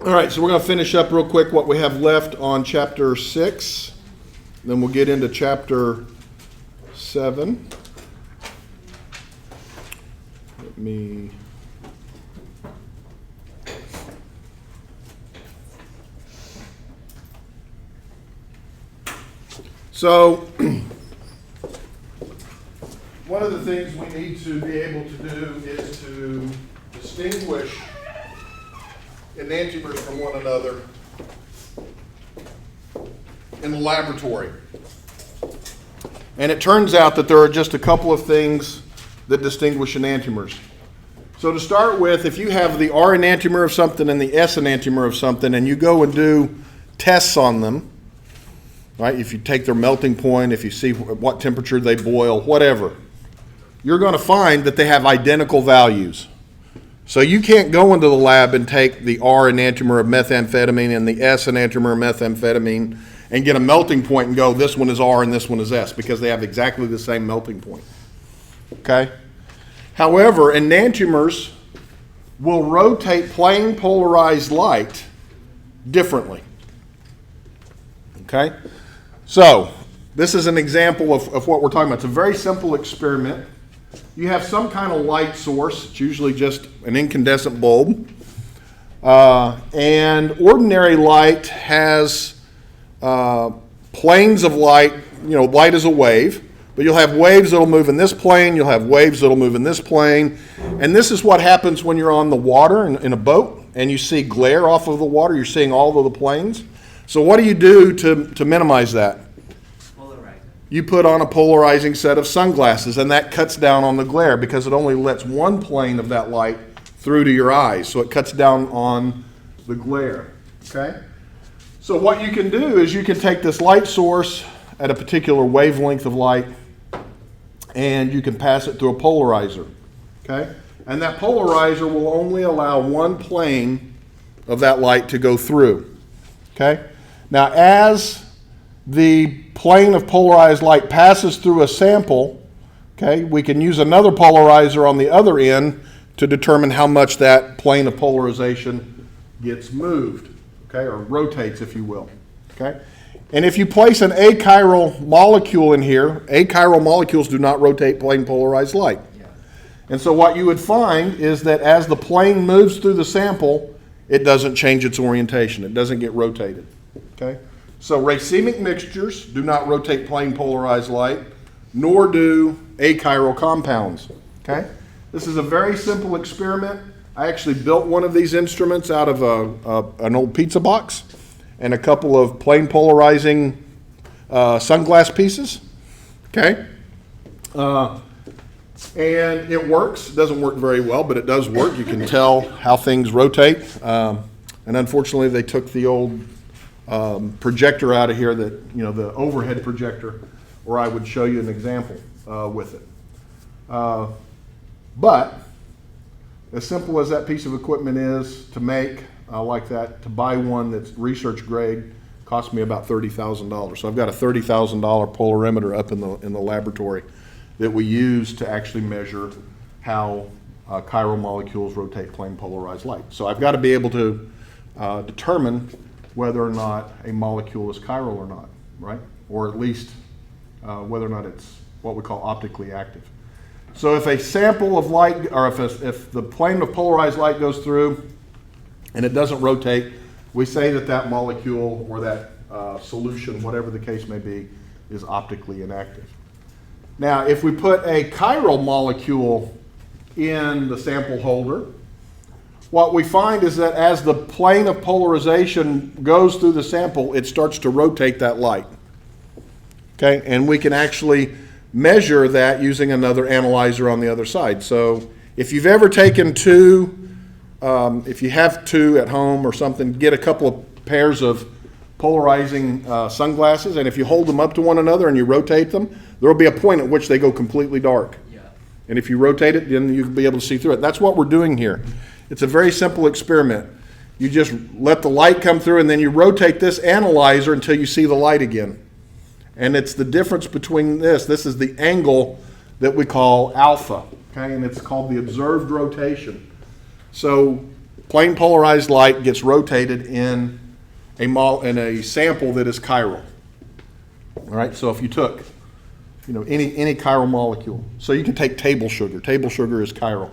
All right, so we're going to finish up real quick what we have left on chapter 6. Then we'll get into chapter 7. Let me... So, one of the things we need to be able to do is to distinguish enantiomers from one another in the laboratory. And it turns out that there are just a couple of things that distinguish enantiomers. So to start with, if you have the R enantiomer of something and the S enantiomer of something, and you go and do tests on them, right? If you take their melting point, if you see what temperature they boil, whatever, you're going to find that they have identical values. So you can't go into the lab and take the R enantiomer of methamphetamine and the S enantiomer of methamphetamine and get a melting point and go, this one is R and this one is S, because they have exactly the same melting point. Okay? However, enantiomers will rotate plane polarized light differently. Okay? So, this is an example of what we're talking about. It's a very simple experiment. You have some kind of light source. It's usually just an incandescent bulb. And ordinary light has planes of light. You know, light is a wave. But you'll have waves that'll move in this plane. You'll have waves that'll move in this plane. And this is what happens when you're on the water in a boat and you see glare off of the water. You're seeing all of the planes. So what do you do to minimize that? You put on a polarizing set of sunglasses, and that cuts down on the glare because it only lets one plane of that light through to your eyes. So it cuts down on the glare. Okay? So what you can do is you can take this light source at a particular wavelength of light, and you can pass it through a polarizer. Okay? And that polarizer will only allow one plane of that light to go through. Okay? Now, as the plane of polarized light passes through a sample, okay, we can use another polarizer on the other end to determine how much that plane of polarization gets moved, okay, or rotates, if you will. Okay? And if you place an achiral molecule in here, achiral molecules do not rotate plane polarized light. Yeah. And so what you would find is that as the plane moves through the sample, it doesn't change its orientation. It doesn't get rotated. Okay? So racemic mixtures do not rotate plane polarized light, nor do achiral compounds. Okay? This is a very simple experiment. I actually built one of these instruments out of an old pizza box and a couple of plane polarizing sunglass pieces. Okay? And it works. It doesn't work very well, but it does work. You can tell how things rotate. And unfortunately, they took the old projector out of here, that, you know, the overhead projector, or I would show you an example with it. But as simple as that piece of equipment is to make like that, to buy one that's research grade cost me about $30,000. So I've got a $30,000 polarimeter up in the laboratory that we use to actually measure how chiral molecules rotate plane polarized light. So I've got to be able to determine whether or not a molecule is chiral or not, right? Or at least whether or not it's what we call optically active. So if a sample of light, or if the plane of polarized light goes through and it doesn't rotate, we say that that molecule or that solution, whatever the case may be, is optically inactive. Now, if we put a chiral molecule in the sample holder, what we find is that as the plane of polarization goes through the sample, it starts to rotate that light. Okay, and we can actually measure that using another analyzer on the other side. So if you've ever taken if you have two at home or something, get a couple of pairs of polarizing sunglasses, and if you hold them up to one another and you rotate them, there will be a point at which they go completely dark. Yeah. And if you rotate it, then you'll be able to see through it. That's what we're doing here. It's a very simple experiment. You just let the light come through and then you rotate this analyzer until you see the light again. And it's the difference between this. This is the angle that we call alpha, okay? And it's called the observed rotation. So plane polarized light gets rotated in a sample that is chiral. All right, so if you took, any chiral molecule, so you can take table sugar. Table sugar is chiral,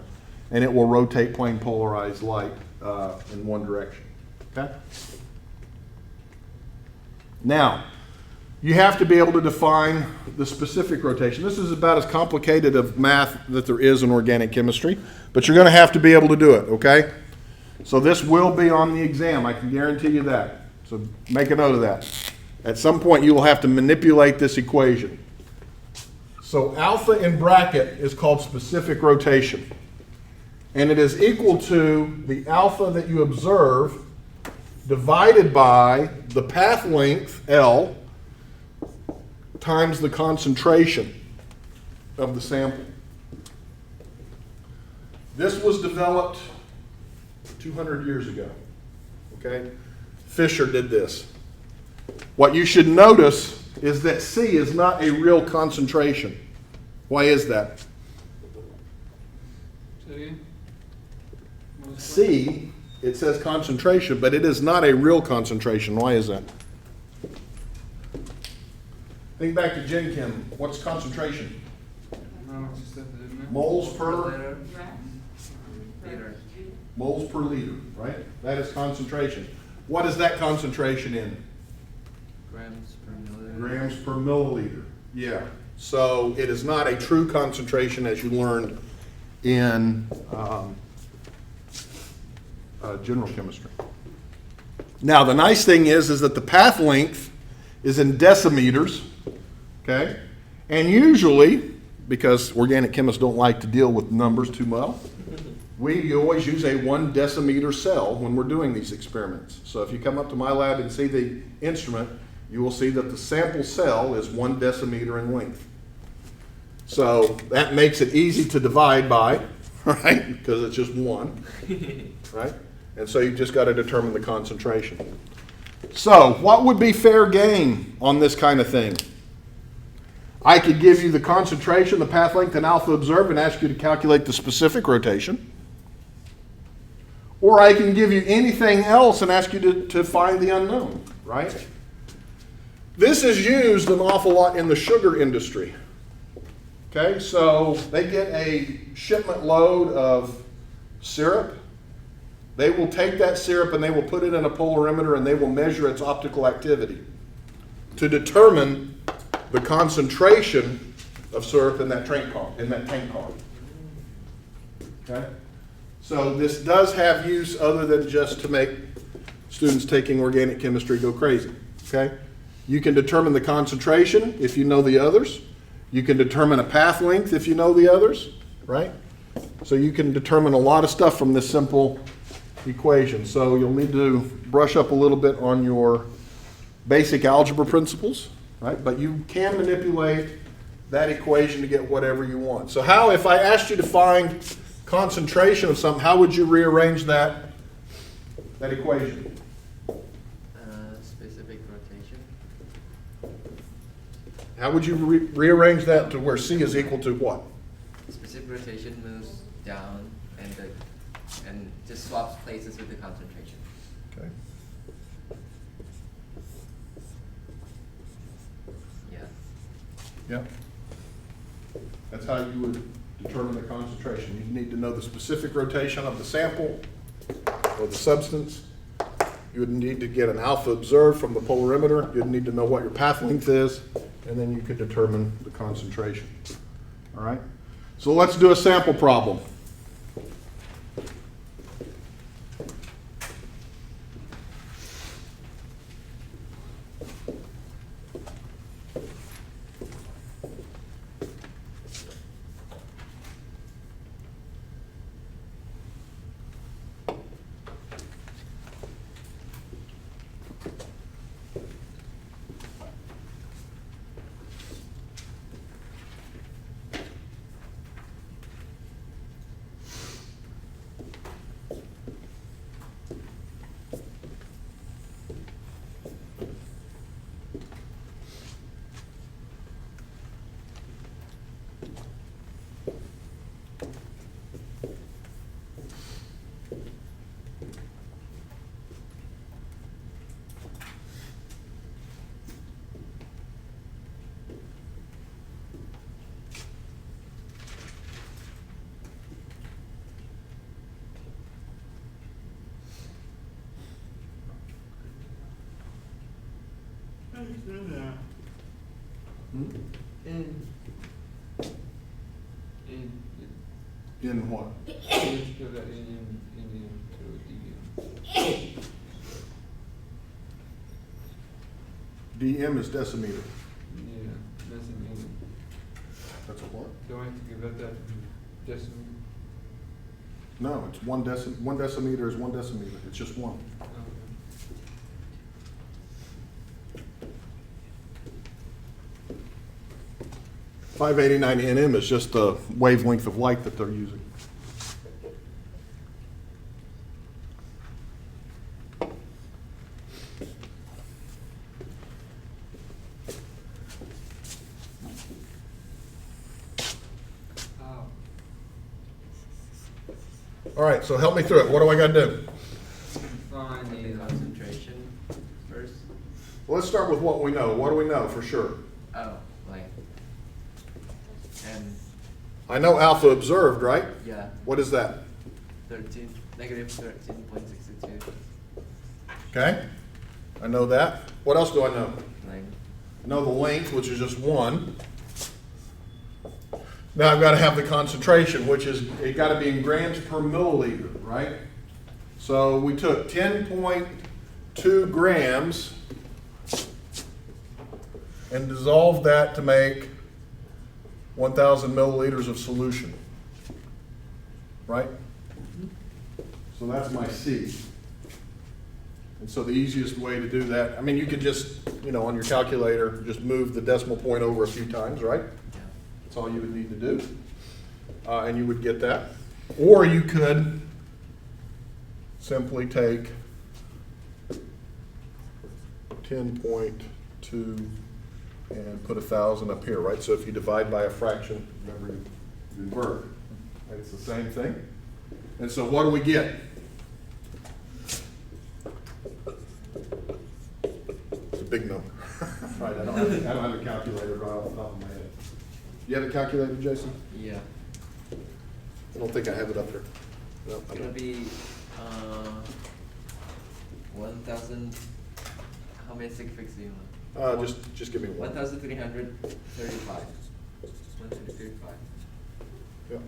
and it will rotate plane polarized light in one direction. Okay. Now, you have to be able to define the specific rotation. This is about as complicated of math that there is in organic chemistry, but you're going to have to be able to do it, okay? So this will be on the exam, I can guarantee you that. So make a note of that. At some point you will have to manipulate this equation. So alpha in bracket is called specific rotation. And it is equal to the alpha that you observe divided by the path length, L, times the concentration of the sample. This was developed 200 years ago, okay? Fisher did this. What you should notice is that C is not a real concentration. Why is that? C, it says concentration, but it is not a real concentration. Why is that? Think back to Gen Chem. What's concentration? Moles per liter. Moles per liter, right? That is concentration. What is that concentration in? Grams per milliliter. Grams per milliliter. Yeah. So it is not a true concentration as you learned in general chemistry. Now the nice thing is that the path length is in decimeters. Okay? And usually, because organic chemists don't like to deal with numbers too well, we always use a 1 decimeter cell when we're doing these experiments. So if you come up to my lab and see the instrument, you will see that the sample cell is 1 decimeter in length. So that makes it easy to divide by, right? Because it's just 1, right? And so you just got to determine the concentration. So what would be fair game on this kind of thing? I could give you the concentration, the path length, and alpha observed and ask you to calculate the specific rotation. Or I can give you anything else and ask you to find the unknown, right? This is used an awful lot in the sugar industry. Okay, so they get a shipment load of syrup. They will take that syrup and they will put it in a polarimeter and they will measure its optical activity to determine the concentration of syrup in that tank car. Okay? So this does have use other than just to make students taking organic chemistry go crazy. Okay? You can determine the concentration if you know the others. You can determine a path length if you know the others, right? So you can determine a lot of stuff from this simple equation. So you'll need to brush up a little bit on your basic algebra principles. Right? But you can manipulate that equation to get whatever you want. So how, if I asked you to find concentration of something, how would you rearrange that equation? Specific rotation. How would you rearrange that to where C is equal to what? Specific rotation moves down and just swaps places with the concentration. Okay. Yeah. That's how you would determine the concentration. You need to know the specific rotation of the sample or the substance. You would need to get an alpha observed from the polarimeter. You'd need to know what your path length is, and then you could determine the concentration. All right? So let's do a sample problem. through there. Hmm? In, In what? let's go that in, to DM. DM is decimeter. Yeah, that's a mean. That's a what? Do I have to give that decimal? No, it's one decimeter is 1 decimeter. It's just one. Okay. 589 nm is just the wavelength of light that they're using. Oh, All right, so help me through it. What do I got to do? find The the, concentration first. Well, let's start with what we know. What do we know for sure? Oh, like, and I know alpha observed, right? yeah, What is that? negative 13.62. Okay, I know that. What else do I know? Like, I know the length, which is just 1. Now I've got to have the concentration, which is, it got to be in grams per milliliter, right? So we took 10.2 grams and dissolved that to make 1,000 milliliters of solution, right? So that's my C. And so the easiest way to do that, I mean, you could just, on your calculator, just move the decimal point over a few times, right? yeah. That's all you would need to do. And you would get that. Or you could simply take 10.2 and put 1,000 up here, right? So if you divide by a fraction, remember you invert. It's the same thing. And so what do we get? It's a big number. Right, I don't have a calculator right off the top of my head. You have a calculator, Jason? Yeah. I don't think I have it up here. No, It's I gonna don't. be 1,000. How many sig figs do you want? Just give me one. 1,335. 1,335. Yeah,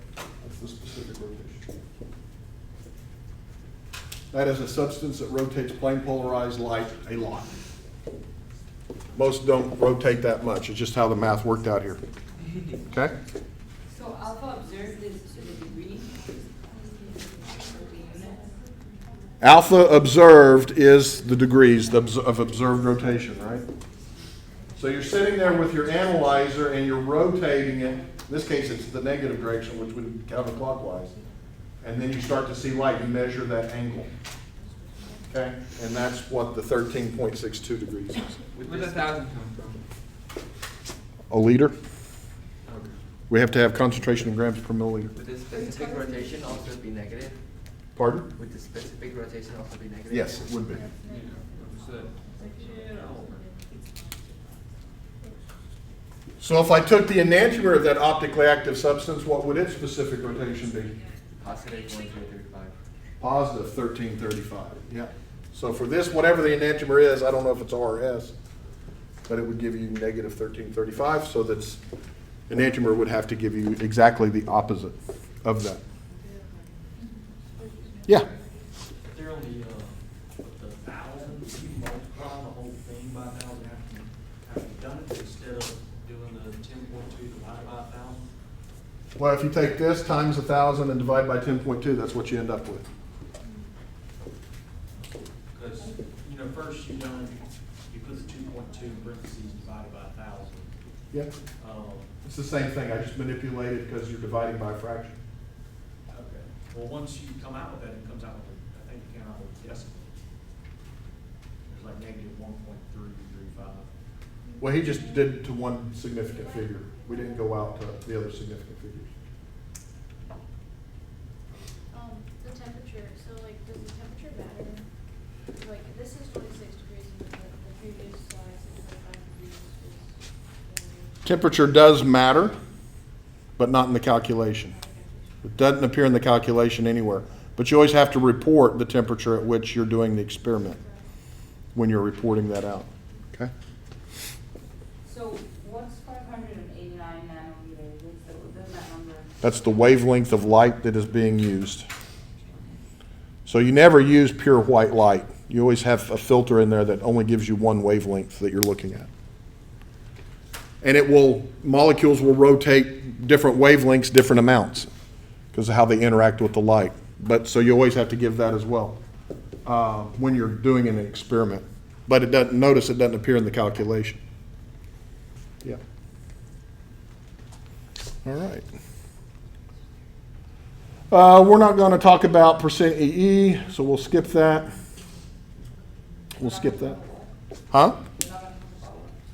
that's the specific rotation. That is a substance that rotates plane polarized light a lot. Most don't rotate that much. It's just how the math worked out here. Okay? So alpha observed is to the degree of the unit? Alpha observed is the degrees of observed rotation, right? So you're sitting there with your analyzer and you're rotating it. In this case, it's the negative direction, which would be counterclockwise. And then you start to see light. You measure that angle. Okay? And that's what the 13.62 degrees is. where'd 1,000 come from? A liter. Okay. We have to have concentration in grams per milliliter. Would the specific rotation also be negative? Pardon? Would the specific rotation also be negative? Yes, it would be. Yeah, understood. So if I took the enantiomer of that optically active substance, what would its specific rotation be? Positive 1,335. Positive 1335. Yeah. So for this, whatever the enantiomer is, I don't know if it's R or S, but it would give you negative 1335. So that's enantiomer would have to give you exactly the opposite of that. Yeah. They're only, the 1,000, if you multiply the whole thing by 1,000, have you done it instead of doing the 10.2 divided by 1,000? Well, if you take this times 1,000 and divide by 10.2, that's what you end up with. Because, first you put the 2.2 in parentheses divided by 1,000. Yeah. It's the same thing. I just manipulate it because you're dividing by a fraction. Okay. Well, once you come out with that, it comes out with, I think you came out with decimal. It's like negative 1.335. Well, he just did it to one significant figure. We didn't go out to the other significant figures. The temperature, so like, does the temperature matter? Like, this is 26 degrees, and the previous slide said 25 degrees was. Temperature does matter, but not in the calculation. It doesn't appear in the calculation anywhere. But you always have to report the temperature at which you're doing the experiment when you're reporting that out. Okay? That's the wavelength of light that is being used. So you never use pure white light. You always have a filter in there that only gives you one wavelength that you're looking at. And molecules will rotate different wavelengths, different amounts, because of how they interact with the light. But so you always have to give that as well when you're doing an experiment. But it doesn't appear in the calculation. Yeah. All right. We're not going to talk about percent EE, so we'll skip that. We'll skip that. Huh?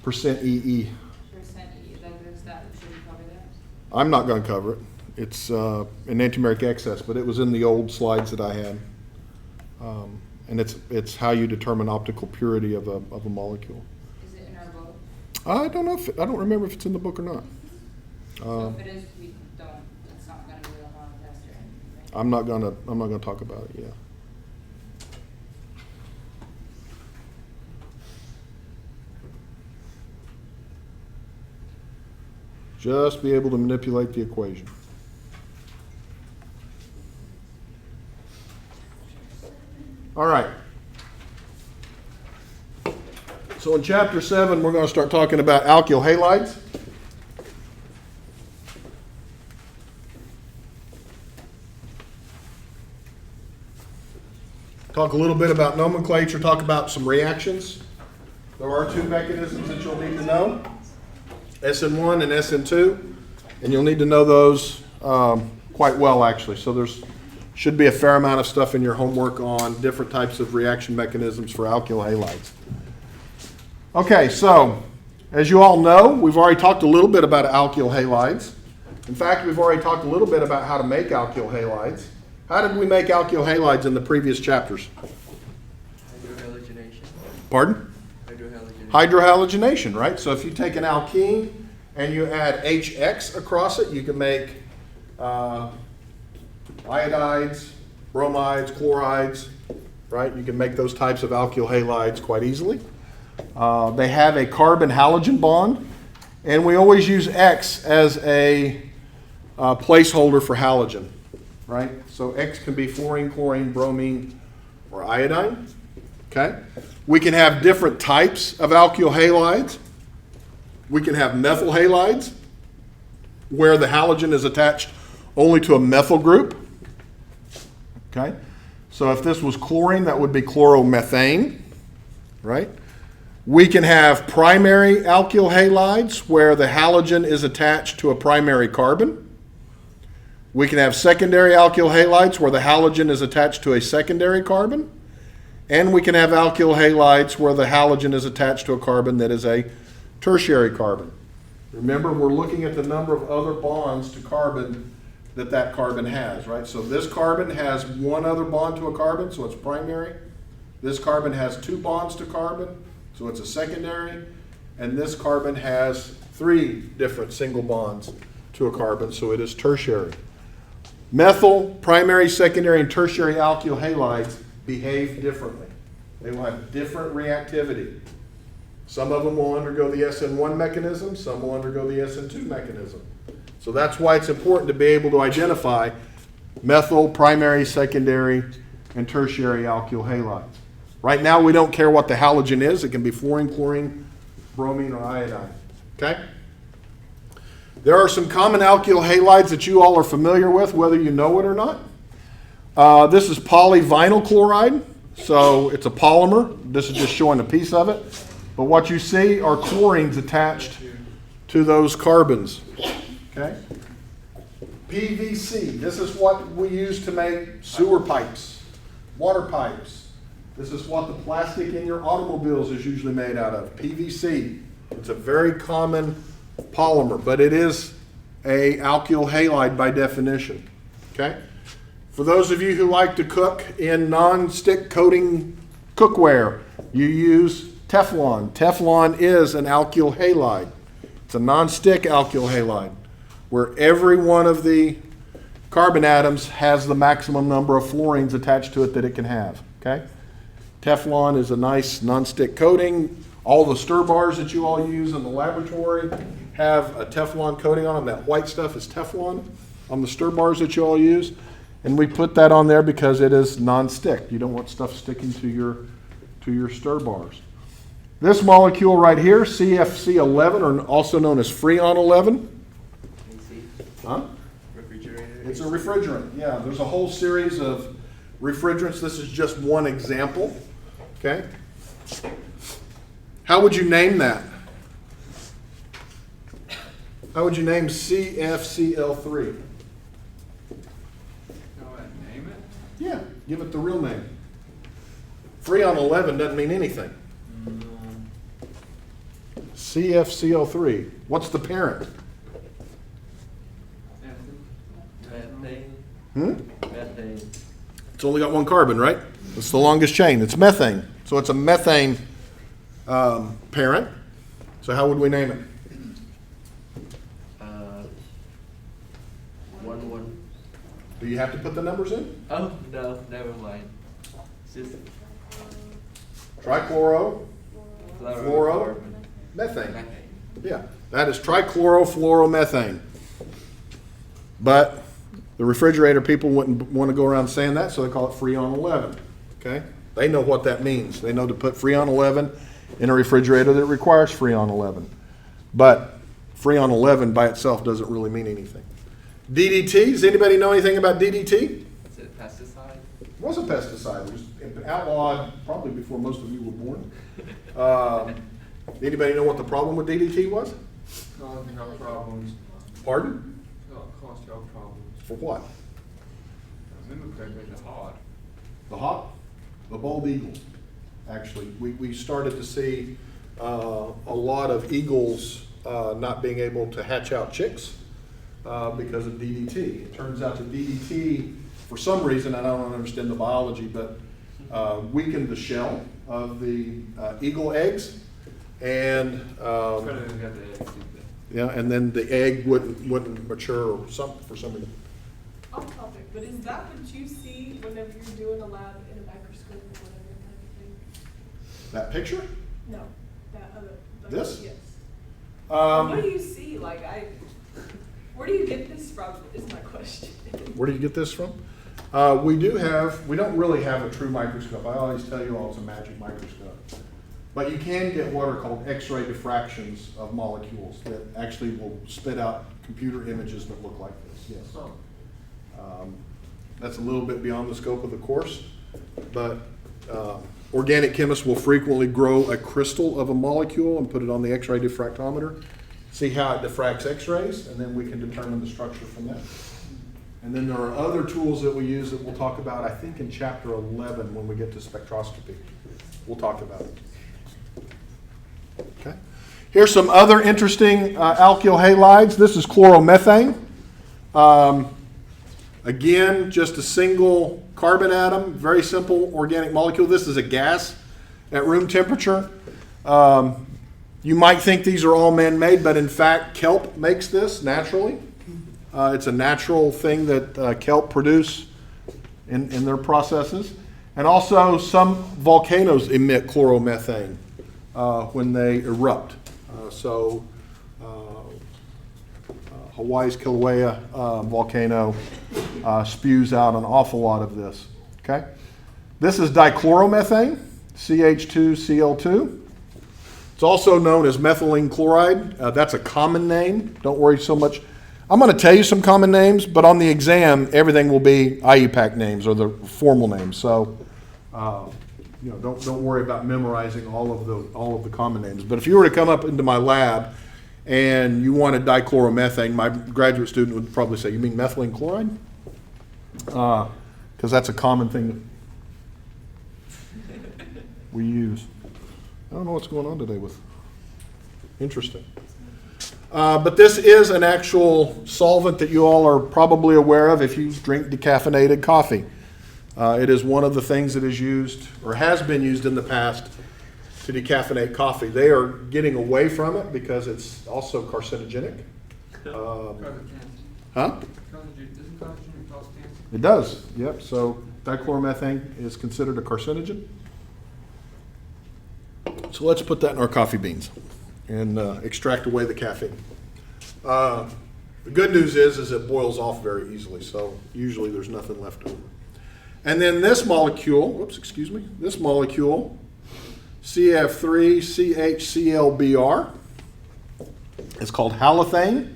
Percent EE. Percent E, is that, should we cover that? I'm not going to cover it. It's an antimeric excess, but it was in the old slides that I had. And it's how you determine optical purity of a molecule. Is it in our book? I don't know I don't remember if it's in the book or not. So if it is, it's not gonna be up on the test or anything, right? I'm not gonna talk about it. Yeah. Just be able to manipulate the equation. All right. So in chapter 7, we're going to start talking about alkyl halides. Talk a little bit about nomenclature, talk about some reactions. There are two mechanisms that you'll need to know, SN1 and SN2, and you'll need to know those quite well, actually. So there's should be a fair amount of stuff in your homework on different types of reaction mechanisms for alkyl halides. Okay, so as you all know, we've already talked a little bit about alkyl halides. In fact, we've already talked a little bit about how to make alkyl halides. How did we make alkyl halides in the previous chapters? Hydrohalogenation. Pardon? Hydrohalogenation. Hydrohalogenation, right? So if you take an alkene and you add HX across it, you can make iodides, bromides, chlorides, right? You can make those types of alkyl halides quite easily. They have a carbon-halogen bond, and we always use X as a placeholder for halogen, right? So X can be fluorine, chlorine, bromine, or iodine, okay? We can have different types of alkyl halides. We can have methyl halides, where the halogen is attached only to a methyl group, okay? So if this was chlorine, that would be chloromethane, right? We can have primary alkyl halides where the halogen is attached to a primary carbon. We can have secondary alkyl halides where the halogen is attached to a secondary carbon. And we can have alkyl halides where the halogen is attached to a carbon that is a tertiary carbon. Remember, we're looking at the number of other bonds to carbon that carbon has, right? So this carbon has one other bond to a carbon, so it's primary. This carbon has two bonds to carbon, so it's a secondary. And this carbon has three different single bonds to a carbon, so it is tertiary. Methyl, primary, secondary, and tertiary alkyl halides behave differently. They will have different reactivity. Some of them will undergo the SN1 mechanism, some will undergo the SN2 mechanism. So that's why it's important to be able to identify methyl, primary, secondary, and tertiary alkyl halides. Right now we don't care what the halogen is. It can be fluorine, chlorine, bromine, or iodine. Okay? There are some common alkyl halides that you all are familiar with, whether you know it or not. This is polyvinyl chloride. So it's a polymer. This is just showing a piece of it. But what you see are chlorines attached to those carbons. Okay? PVC. This is what we use to make sewer pipes, water pipes. This is what the plastic in your automobiles is usually made out of, PVC. It's a very common polymer, but it is a alkyl halide by definition. Okay? For those of you who like to cook in non-stick coating cookware, you use Teflon. Teflon is an alkyl halide. It's a non-stick alkyl halide, where every one of the carbon atoms has the maximum number of fluorines attached to it that it can have. Okay? Teflon is a nice non-stick coating. All the stir bars that you all use in the laboratory have a Teflon coating on them. That white stuff is Teflon. on the stir bars that you all use. And we put that on there because it is non-stick. You don't want stuff sticking to your stir bars. This molecule right here, CFC11, or also known as Freon 11. AC, Huh? refrigerator. It's a refrigerant, yeah. There's a whole series of refrigerants. This is just one example, okay? How would you name that? How would you name CFCl3? How would I name it? Yeah, give it the real name. Freon 11 doesn't mean anything. CFCl3. What's the parent? Methane. Methane. It's only got one carbon, right? It's the longest chain. It's methane. So it's a methane parent. So how would we name it? 1. Do you have to put the numbers in? Oh, no, never mind. Just Trichloro, fluoro, methane. methane. Yeah, that is trichlorofluoromethane. But the refrigerator people wouldn't want to go around saying that, so they call it Freon 11. Okay? They know what that means. They know to put Freon 11 in a refrigerator that requires Freon 11. But Freon 11 by itself doesn't really mean anything. DDT, does anybody know anything about DDT? Is it pesticide? It was a pesticide. It was outlawed probably before most of you were born. Anybody know what the problem with DDT was? Causing health problems. Pardon? Cause health problems. For what? I remember correctly, the hot. The hawk? The bald eagle. Actually, we started to see a lot of eagles not being able to hatch out chicks because of DDT. It turns out that DDT, for some reason, I don't understand the biology, but weakened the shell of the eagle eggs, and Predators got the eggs, yeah, and then the egg wouldn't mature or something for some reason. Off topic, but is that what you see whenever you're doing a lab in a microscope or whatever type of thing? That picture? No, that other. like, This? Yes. What do Um, you see? Where do you get this from? Is my question. Where do you get this from? We don't really have a true microscope. I always tell you all it's a magic microscope. But you can get what are called X-ray diffractions of molecules that actually will spit out computer images that look like this, yes. That's a little bit beyond the scope of the course, but organic chemists will frequently grow a crystal of a molecule and put it on the X-ray diffractometer, see how it diffracts X-rays, and then we can determine the structure from that. And then there are other tools that we use that we'll talk about, I think, in chapter 11 when we get to spectroscopy. We'll talk about it. Okay. Here's some other interesting alkyl halides. This is chloromethane. Again, just a single carbon atom, very simple organic molecule. This is a gas at room temperature. You might think these are all man-made, but in fact, kelp makes this naturally. It's a natural thing that kelp produce in their processes. And also, some volcanoes emit chloromethane when they erupt. Hawaii's Kilauea volcano spews out an awful lot of this. Okay, this is dichloromethane, CH2Cl2. It's also known as methylene chloride. That's a common name. Don't worry so much. I'm going to tell you some common names, but on the exam, everything will be IUPAC names or the formal names. So, don't worry about memorizing all of the common names. But if you were to come up into my lab and you wanted dichloromethane, my graduate student would probably say, "You mean methylene chloride?" Because that's a common thing that we use. I don't know what's going on today with. Interesting. But this is an actual solvent that you all are probably aware of if you drink decaffeinated coffee. It is one of the things that is used or has been used in the past to decaffeinate coffee. They are getting away from it because it's also carcinogenic. Causes cancer. Huh? Doesn't carcinogen cause cancer? It does, yep. So dichloromethane is considered a carcinogen. So let's put that in our coffee beans and extract away the caffeine. The good news is it boils off very easily, so usually there's nothing left over. And then this molecule, this molecule, CF3CHClBr, it's called halothane.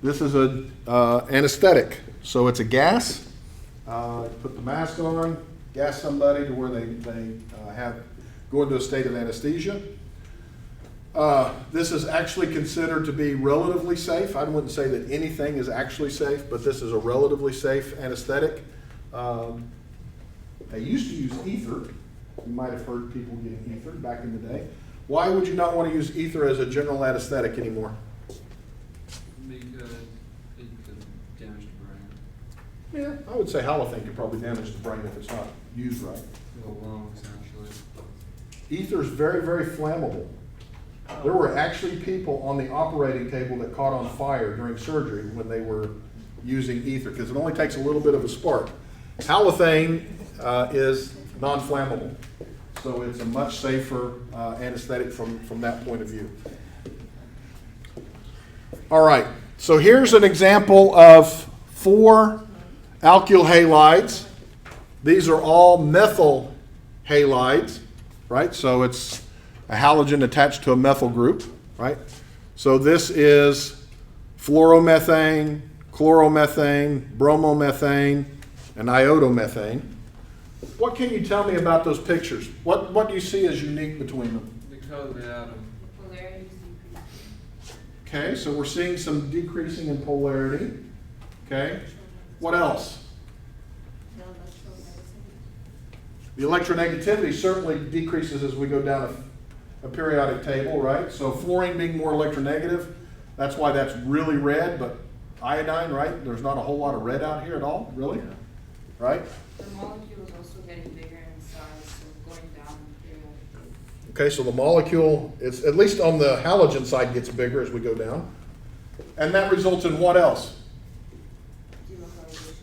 This is an anesthetic, so it's a gas. Put the mask on, gas somebody to where they go into a state of anesthesia. This is actually considered to be relatively safe. I wouldn't say that anything is actually safe, but this is a relatively safe anesthetic. They used to use ether. You might have heard people getting ether back in the day. Why would you not want to use ether as a general anesthetic anymore? Because it could damage the brain. Yeah, I would say halothane could probably damage the brain if it's not used right. The lungs, actually. Ether is very, very flammable. There were actually people on the operating table that caught on fire during surgery when they were using ether, because it only takes a little bit of a spark. Halothane is non-flammable, so it's a much safer anesthetic from that point of view. All right, so here's an example of 4 alkyl halides. These are all methyl halides, right? So it's a halogen attached to a methyl group, right? So this is fluoromethane, chloromethane, bromomethane, and iodomethane. What can you tell me about those pictures? What do you see as unique between them? The color of the atom. Polarity's decreasing. Okay, so we're seeing some decreasing in polarity. Okay, what else? No electronegativity. The electronegativity certainly decreases as we go down a periodic table, right? So fluorine being more electronegative, that's why that's really red, but iodine, right? There's not a whole lot of red out here at all, really, right? The molecule is also getting bigger in size, so going down the periodic table. Okay, so the molecule, it's at least on the halogen side, gets bigger as we go down. And that results in what else? Delocalization.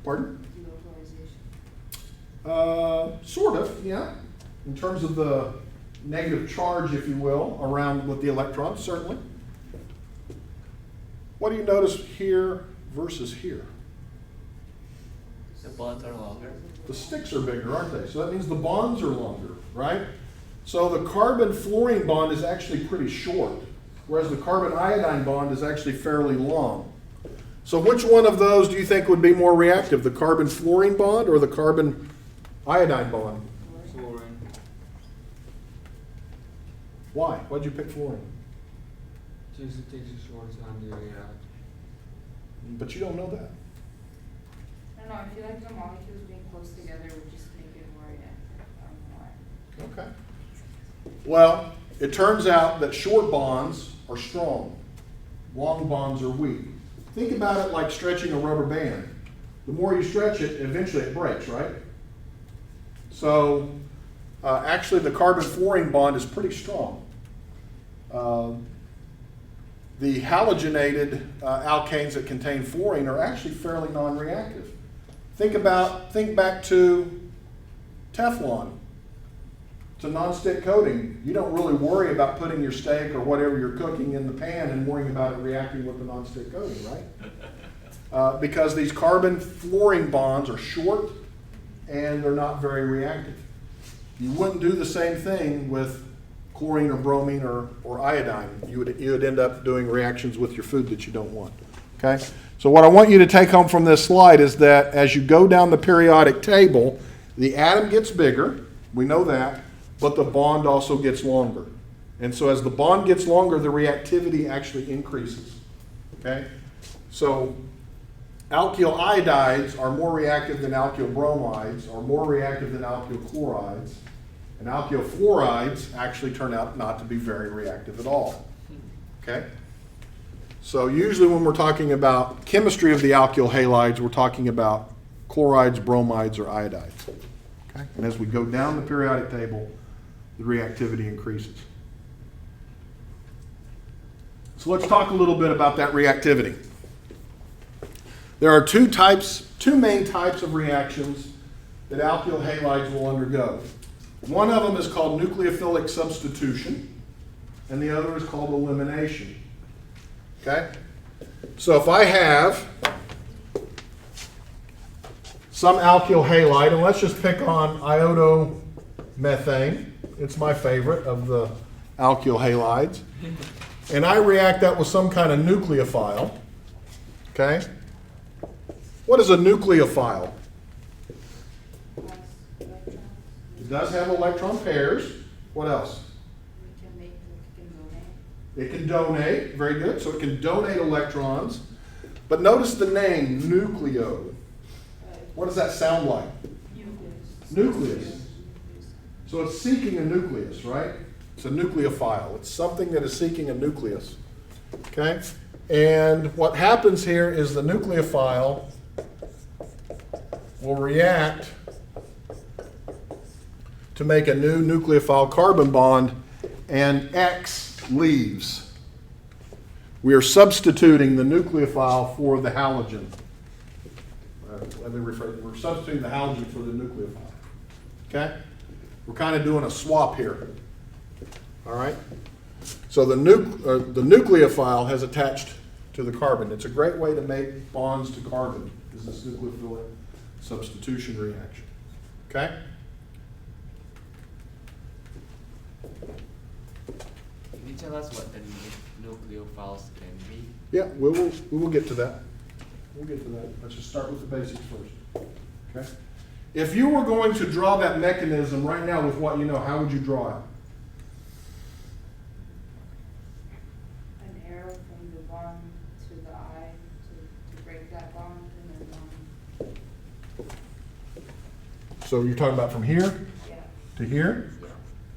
Pardon? Delocalization. Sort of, yeah. In terms of the negative charge, if you will, around with the electrons, certainly. What do you notice here versus here? The bonds are longer. The sticks are bigger, aren't they? So that means the bonds are longer, right? So the carbon-fluorine bond is actually pretty short, whereas the carbon-iodine bond is actually fairly long. So which one of those do you think would be more reactive, the carbon-fluorine bond or the carbon-iodine bond? Fluorine. Why? Why'd you pick fluorine? It takes a short time to react. But you don't know that. I don't know, I feel like the molecules being close together would just make it more reactive. I don't know why. Okay. Well, it turns out that short bonds are strong. Long bonds are weak. Think about it like stretching a rubber band. The more you stretch it, eventually it breaks, right? So actually the carbon-fluorine bond is pretty strong. The halogenated alkanes that contain fluorine are actually fairly non-reactive. Think back to Teflon. It's a non-stick coating. You don't really worry about putting your steak or whatever you're cooking in the pan and worrying about it reacting with the non-stick coating, right? Because these carbon-fluorine bonds are short and they're not very reactive. You wouldn't do the same thing with chlorine or bromine or iodine. You would end up doing reactions with your food that you don't want. Okay? So what I want you to take home from this slide is that as you go down the periodic table, the atom gets bigger, we know that, but the bond also gets longer. And so as the bond gets longer, the reactivity actually increases. Okay? So alkyl iodides are more reactive than alkyl bromides, or more reactive than alkyl chlorides. And alkyl fluorides actually turn out not to be very reactive at all. Okay? So usually when we're talking about chemistry of the alkyl halides, we're talking about chlorides, bromides, or iodides. Okay? And as we go down the periodic table, the reactivity increases. So let's talk a little bit about that reactivity. There are two main types of reactions that alkyl halides will undergo. One of them is called nucleophilic substitution, and the other is called elimination. Okay? So if I have some alkyl halide, and let's just pick on iodomethane. It's my favorite of the alkyl halides. And I react that with some kind of nucleophile. Okay? What is a nucleophile? Has electrons. It does have electron pairs. What else? We can make, we can donate. It can donate. Very good. So it can donate electrons. But notice the name, nucleo. What does that sound like? Nucleus. So it's seeking a nucleus, right? It's a nucleophile. It's something that is seeking a nucleus. Okay? And what happens here is the nucleophile will react to make a new nucleophile carbon bond, and X leaves. We are substituting the nucleophile for the halogen. Let me rephrase. We're substituting the halogen for the nucleophile. Okay? We're kind of doing a swap here. All right? So the nucleophile has attached to the carbon. It's a great way to make bonds to carbon, is this nucleophilic substitution reaction. Okay? Can you tell us what the nucleophiles can be? Yeah, we will get to that. We'll get to that. Let's just start with the basics first. Okay? If you were going to draw that mechanism right now with what you know, how would you draw it? An arrow from the bond to the eye to break that bond, and then, So you're talking about from here yeah, to here? yeah.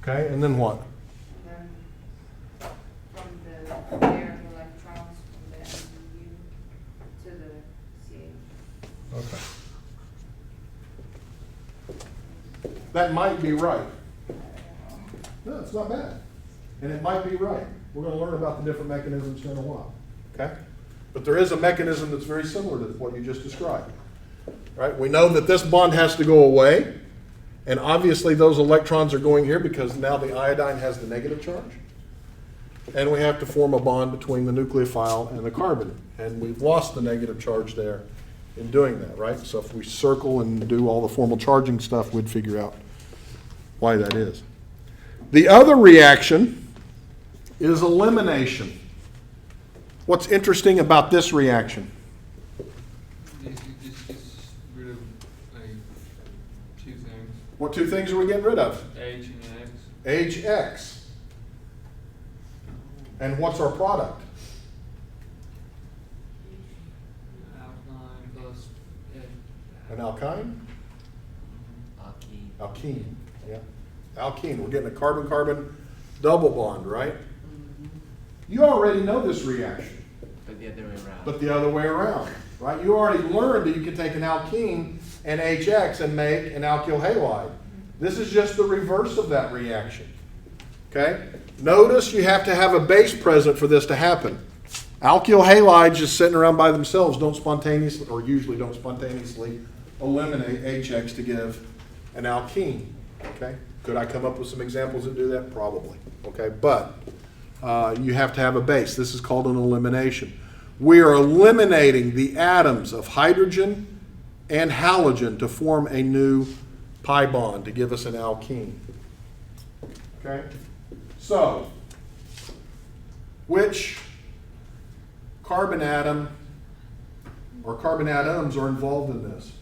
Okay, and then what? And then from the pair of electrons from the MU to the CH. Okay. That might be right. I don't know. No, it's not bad. And it might be right. We're going to learn about the different mechanisms here in a while. Okay? But there is a mechanism that's very similar to what you just described. Right? We know that this bond has to go away. And obviously those electrons are going here because now the iodine has the negative charge. And we have to form a bond between the nucleophile and the carbon. And we've lost the negative charge there in doing that, right? So if we circle and do all the formal charging stuff, we'd figure out why that is. The other reaction is elimination. What's interesting about this reaction? This gets rid of like two things, What two things are we getting rid of? H and X. HX. And what's our product? Alkaline plus An alkyne? Alkene. Alkene, yeah. Alkene, we're getting a carbon-carbon double bond, right? You already know this reaction, But the other way around. but the other way around, right? You already learned that you can take an alkene and HX and make an alkyl halide. This is just the reverse of that reaction, okay? Notice you have to have a base present for this to happen. Alkyl halides just sitting around by themselves don't spontaneously, or usually don't spontaneously, eliminate HX to give an alkene, okay? Could I come up with some examples that do that? Probably, okay? But you have to have a base. This is called an elimination. We are eliminating the atoms of hydrogen and halogen to form a new pi bond to give us an alkene, okay? So, which carbon atom or carbon atoms are involved in this?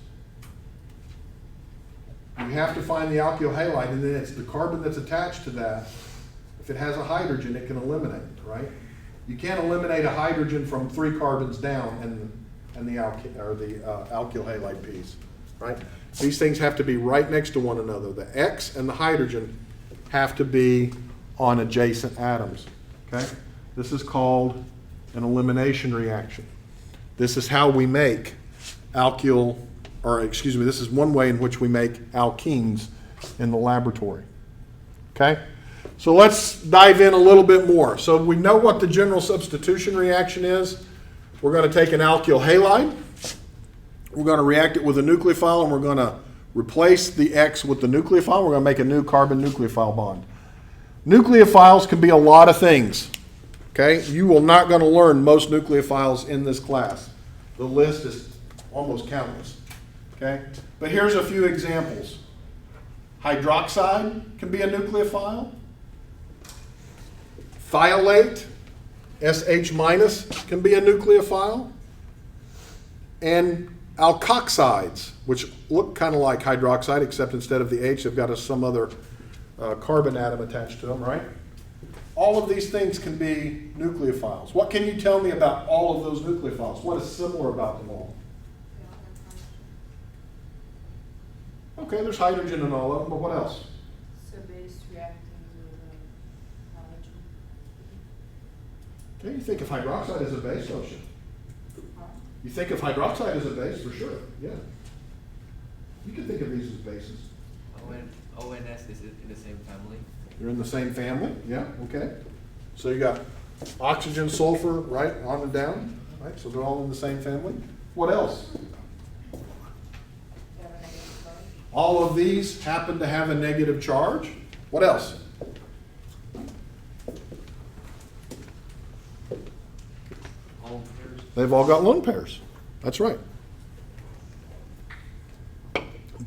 You have to find the alkyl halide, and then it's the carbon that's attached to that. If it has a hydrogen, it can eliminate, right? You can't eliminate a hydrogen from 3 carbons down and the alkyl halide piece, right? These things have to be right next to one another. The X and the hydrogen have to be on adjacent atoms, okay? This is called an elimination reaction. This is how we make this is one way in which we make alkenes in the laboratory, okay? So let's dive in a little bit more. So we know what the general substitution reaction is. We're going to take an alkyl halide. We're going to react it with a nucleophile, and we're going to replace the X with the nucleophile. We're going to make a new carbon nucleophile bond. Nucleophiles can be a lot of things. Okay? You will not going to learn most nucleophiles in this class. The list is almost countless. Okay? But here's a few examples. Hydroxide can be a nucleophile. Thiolate, SH minus, can be a nucleophile. And alkoxides, which look kind of like hydroxide, except instead of the H, they've got some other carbon atom attached to them, right? All of these things can be nucleophiles. What can you tell me about all of those nucleophiles? What is similar about them all? Okay, there's hydrogen in all of them, but what else? So base reacting with halogen. Okay, you think of hydroxide as a base, don't you? Huh? You think of hydroxide as a base for sure, yeah. You can think of these as bases. O and S is in the same family. They're in the same family, yeah, okay. So you got oxygen, sulfur, right, on and down, right? So they're all in the same family. What else? They have a negative charge. All of these happen to have a negative charge. What else? All pairs. They've all got lone pairs. That's right.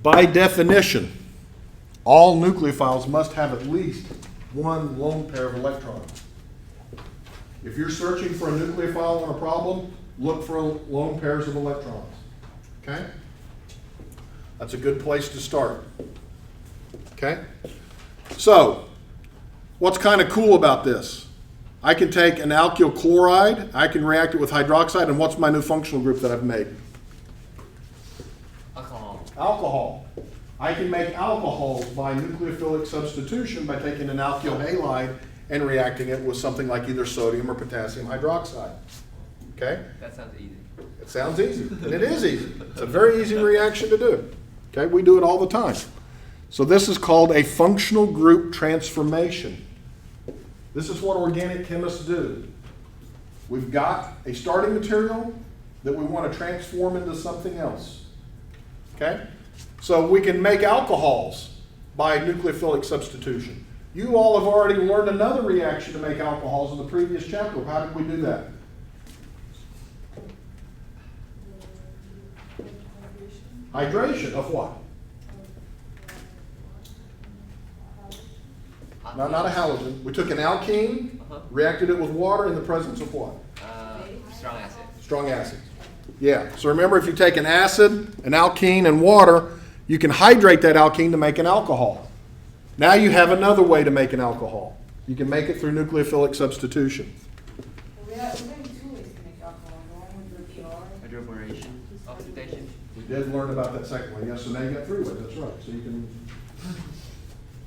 By definition, all nucleophiles must have at least one lone pair of electrons. If you're searching for a nucleophile on a problem, look for lone pairs of electrons. Okay? That's a good place to start. Okay? So, what's kind of cool about this? I can take an alkyl chloride, I can react it with hydroxide, and what's my new functional group that I've made? Alcohol. Alcohol. I can make alcohols by nucleophilic substitution by taking an alkyl halide and reacting it with something like either sodium or potassium hydroxide. Okay? That sounds easy. It sounds easy, and it is easy. It's a very easy reaction to do. Okay? We do it all the time. So this is called a functional group transformation. This is what organic chemists do. We've got a starting material that we want to transform into something else. Okay? So we can make alcohols by nucleophilic substitution. You all have already learned another reaction to make alcohols in the previous chapter. How did we do that? Hydration of what? No, not a halogen. We took an alkene, reacted it with water in the presence of what? Strong acid. Strong acid. Yeah. So remember, if you take an acid, an alkene, and water, you can hydrate that alkene to make an alcohol. Now you have another way to make an alcohol. You can make it through nucleophilic substitution. We have two ways to make alcohol. One with the DR. Hydroboration. Oxidation. We did learn about that second one. Yes, so now you got three ways. That's right. So you can.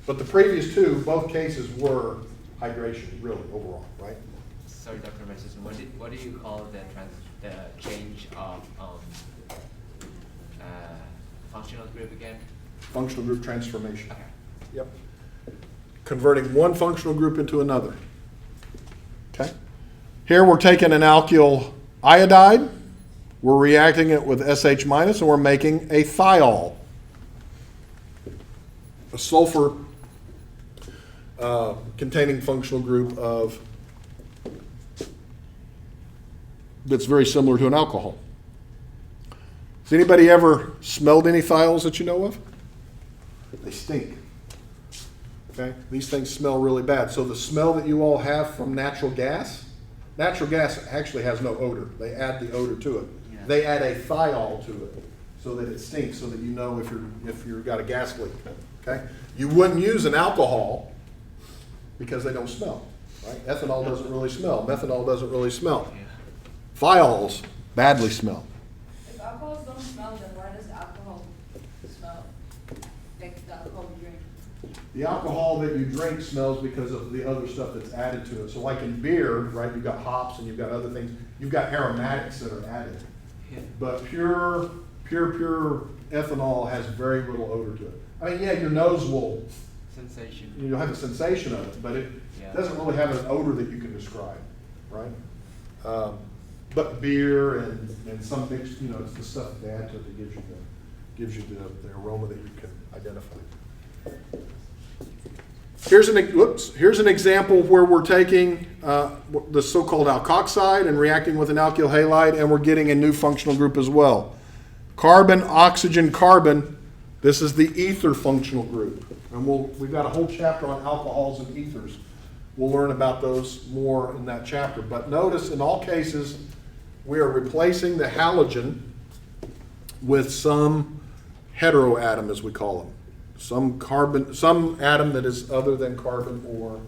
But the previous two, both cases were hydration, really, overall, right? Sorry, Dr. Messerson, what do you call the change of functional group again? Functional group transformation. Okay. Yep. Converting one functional group into another. Okay? Here we're taking an alkyl iodide, we're reacting it with SH minus, and we're making a thiol. A sulfur containing functional group of that's very similar to an alcohol. Has anybody ever smelled any thiols that you know of? They stink. Okay? These things smell really bad. So the smell that you all have from natural gas actually has no odor. They add the odor to it. Yeah. They add a thiol to it so that it stinks, so that you know if you've got a gas leak. Okay? You wouldn't use an alcohol because they don't smell. Right? Ethanol doesn't really smell. Methanol doesn't really smell. Yeah. Thiols badly smell. If alcohols don't smell, then why does alcohol smell? Like the alcohol we drink. The alcohol that you drink smells because of the other stuff that's added to it. So like in beer, right, you've got hops and you've got other things. You've got aromatics that are added. Yeah. But pure ethanol has very little odor to it. I mean, yeah, your nose will, Sensation. you'll have a sensation of it, but it Yeah. doesn't really have an odor that you can describe, right? But beer and some mixed, it's the stuff that they add to it that gives you the aroma that you can identify. Here's an example where we're taking the so-called alkoxide and reacting with an alkyl halide, and we're getting a new functional group as well. Carbon, oxygen, carbon. This is the ether functional group. And we've got a whole chapter on alcohols and ethers. We'll learn about those more in that chapter. But notice in all cases, we are replacing the halogen with some heteroatom, as we call them. Some atom that is other than carbon or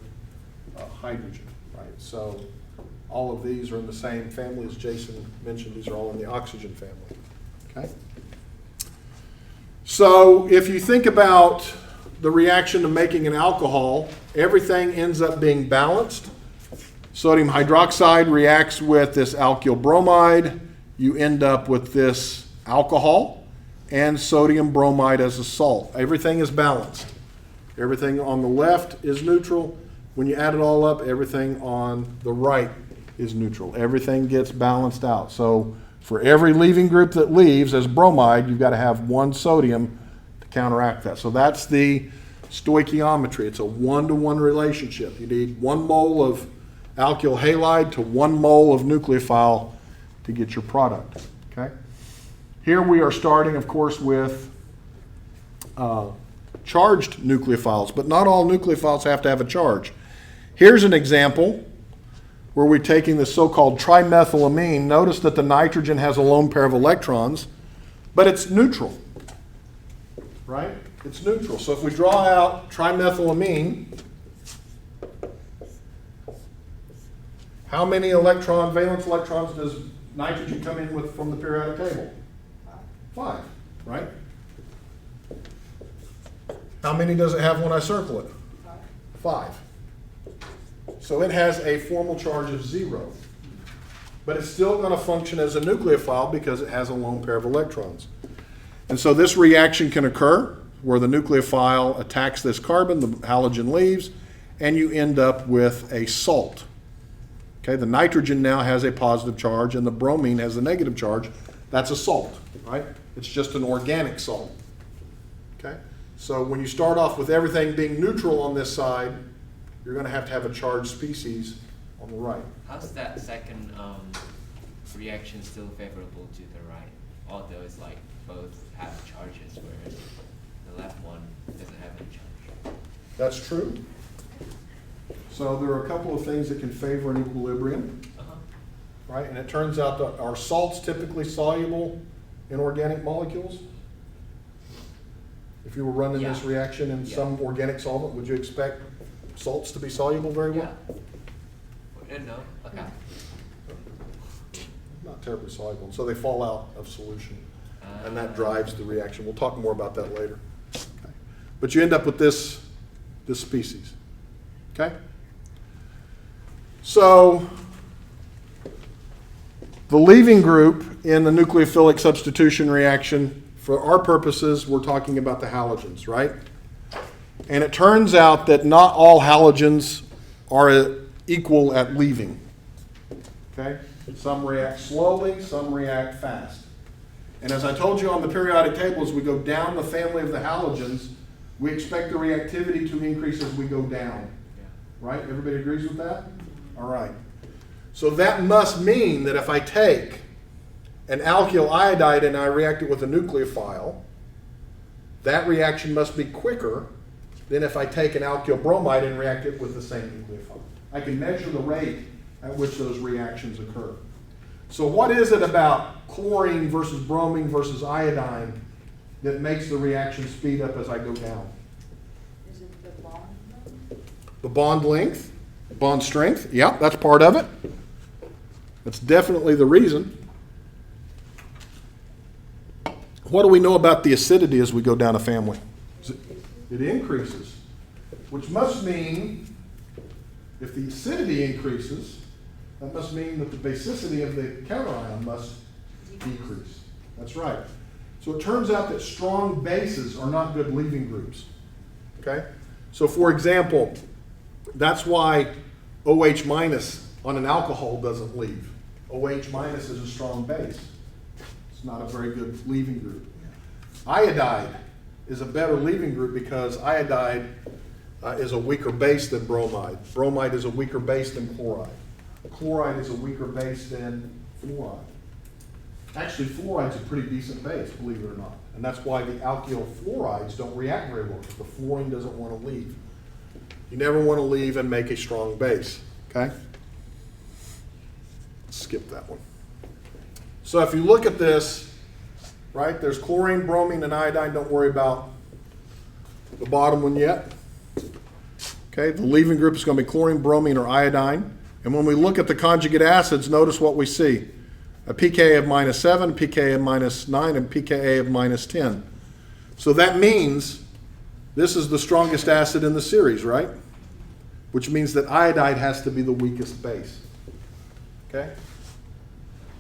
hydrogen, right? So all of these are in the same family as Jason mentioned. These are all in the oxygen family, okay? So if you think about the reaction of making an alcohol, everything ends up being balanced. Sodium hydroxide reacts with this alkyl bromide. You end up with this alcohol and sodium bromide as a salt. Everything is balanced. Everything on the left is neutral. When you add it all up, everything on the right is neutral. Everything gets balanced out. So for every leaving group that leaves as bromide, you've got to have one sodium to counteract that. So that's the stoichiometry. It's a one-to-one relationship. You need 1 mole of alkyl halide to 1 mole of nucleophile to get your product, okay? Here we are starting, of course, with charged nucleophiles, but not all nucleophiles have to have a charge. Here's an example where we're taking the so-called trimethylamine. Notice that the nitrogen has a lone pair of electrons, but it's neutral, right? It's neutral. So if we draw out trimethylamine, how many valence electrons does nitrogen come in with from the periodic table? 5, right? How many does it have when I circle it? 5. So it has a formal charge of 0. But it's still going to function as a nucleophile because it has a lone pair of electrons. And so this reaction can occur where the nucleophile attacks this carbon, the halogen leaves, and you end up with a salt. Okay, the nitrogen now has a positive charge and the bromine has a negative charge. That's a salt, right? It's just an organic salt. Okay? So when you start off with everything being neutral on this side, you're going to have a charged species on the right. How's that second reaction still favorable to the right? Although it's like both have charges, whereas the left one doesn't have any charge. That's true. So there are a couple of things that can favor an equilibrium, right? And it turns out that are salts typically soluble in organic molecules? If you were running this reaction in some organic solvent, would you expect salts to be soluble very well? Yeah. No, okay. Not terribly soluble, so they fall out of solution, and that drives the reaction. We'll talk more about that later. Okay. But you end up with this species, okay? So the leaving group in the nucleophilic substitution reaction, for our purposes, we're talking about the halogens, right? And it turns out that not all halogens are equal at leaving, okay? Some react slowly, some react fast. And as I told you on the periodic table, as we go down the family of the halogens, we expect the reactivity to increase as we go down, right? Everybody agrees with that? All right. So that must mean that if I take an alkyl iodide and I react it with a nucleophile, that reaction must be quicker than if I take an alkyl bromide and react it with the same nucleophile. I can measure the rate at which those reactions occur. So what is it about chlorine versus bromine versus iodine that makes the reaction speed up as I go down? Is it the bond? The bond length, bond strength, yeah, that's part of it. That's definitely the reason. What do we know about the acidity as we go down a family? It increases, which must mean if the acidity increases, that must mean that the basicity of the counterion must decrease. That's right. So it turns out that strong bases are not good leaving groups. Okay? So for example, that's why OH minus on an alcohol doesn't leave. OH minus is a strong base. It's not a very good leaving group. Iodide is a better leaving group because iodide is a weaker base than bromide. Bromide is a weaker base than chloride. Chloride is a weaker base than fluoride. Actually, fluoride's a pretty decent base, believe it or not. And that's why the alkyl fluorides don't react very well, because the fluorine doesn't want to leave. You never want to leave and make a strong base, okay? Skip that one. So if you look at this, right, there's chlorine, bromine, and iodine. Don't worry about the bottom one yet. Okay, the leaving group is going to be chlorine, bromine, or iodine. And when we look at the conjugate acids, notice what we see. A pKa of -7, pKa of -9, and pKa of -10. So that means this is the strongest acid in the series, right? Which means that iodide has to be the weakest base. Okay?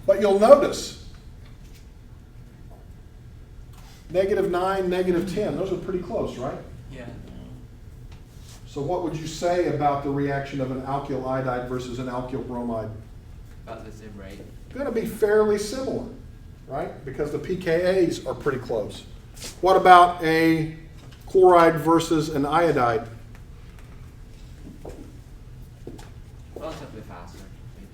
But you'll notice, -9, -10, those are pretty close, right? Yeah. So what would you say about the reaction of an alkyl iodide versus an alkyl bromide? About the same rate. Going to be fairly similar, right? Because the pKa's are pretty close. What about a chloride versus an iodide? Relatively faster, maybe.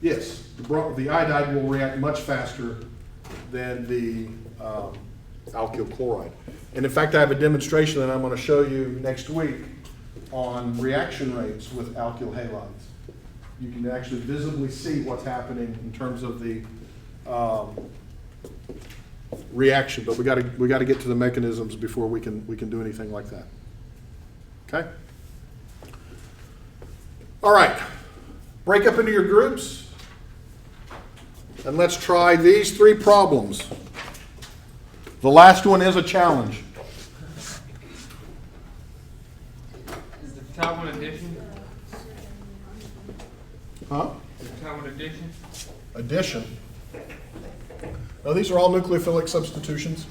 Yes, the iodide will react much faster than the alkyl chloride. And in fact, I have a demonstration that I'm going to show you next week on reaction rates with alkyl halides. You can actually visibly see what's happening in terms of the reaction, but we got to get to the mechanisms before we can do anything like that. Okay. All right. Break up into your groups, and let's try these 3 problems. The last one is a challenge. Is the top one addition? Huh? Is the top one addition? Addition. No, these are all nucleophilic substitutions.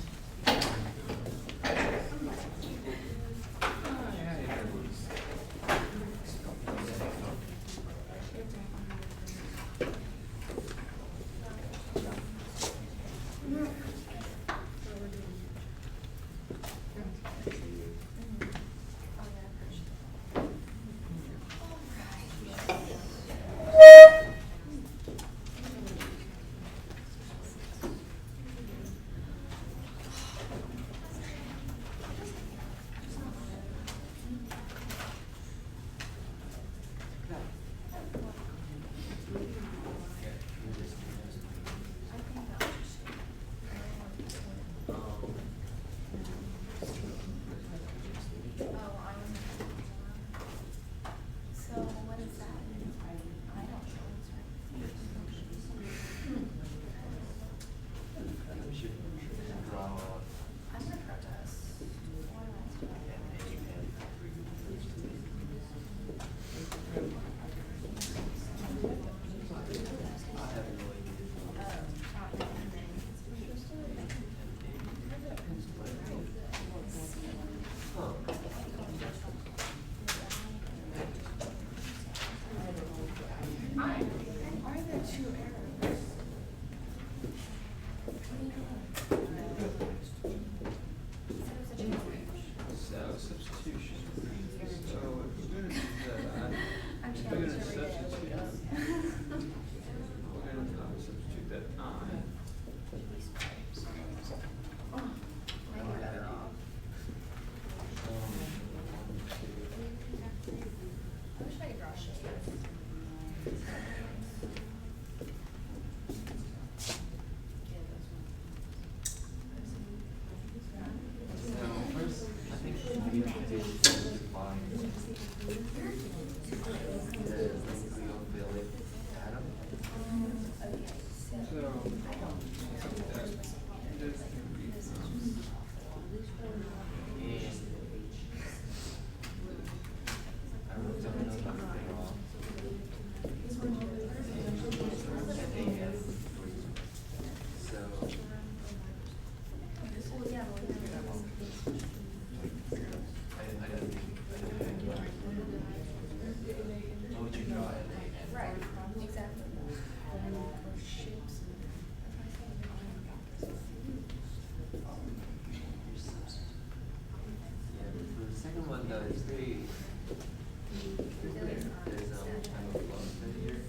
The second one, it's pretty. There's time of loss here.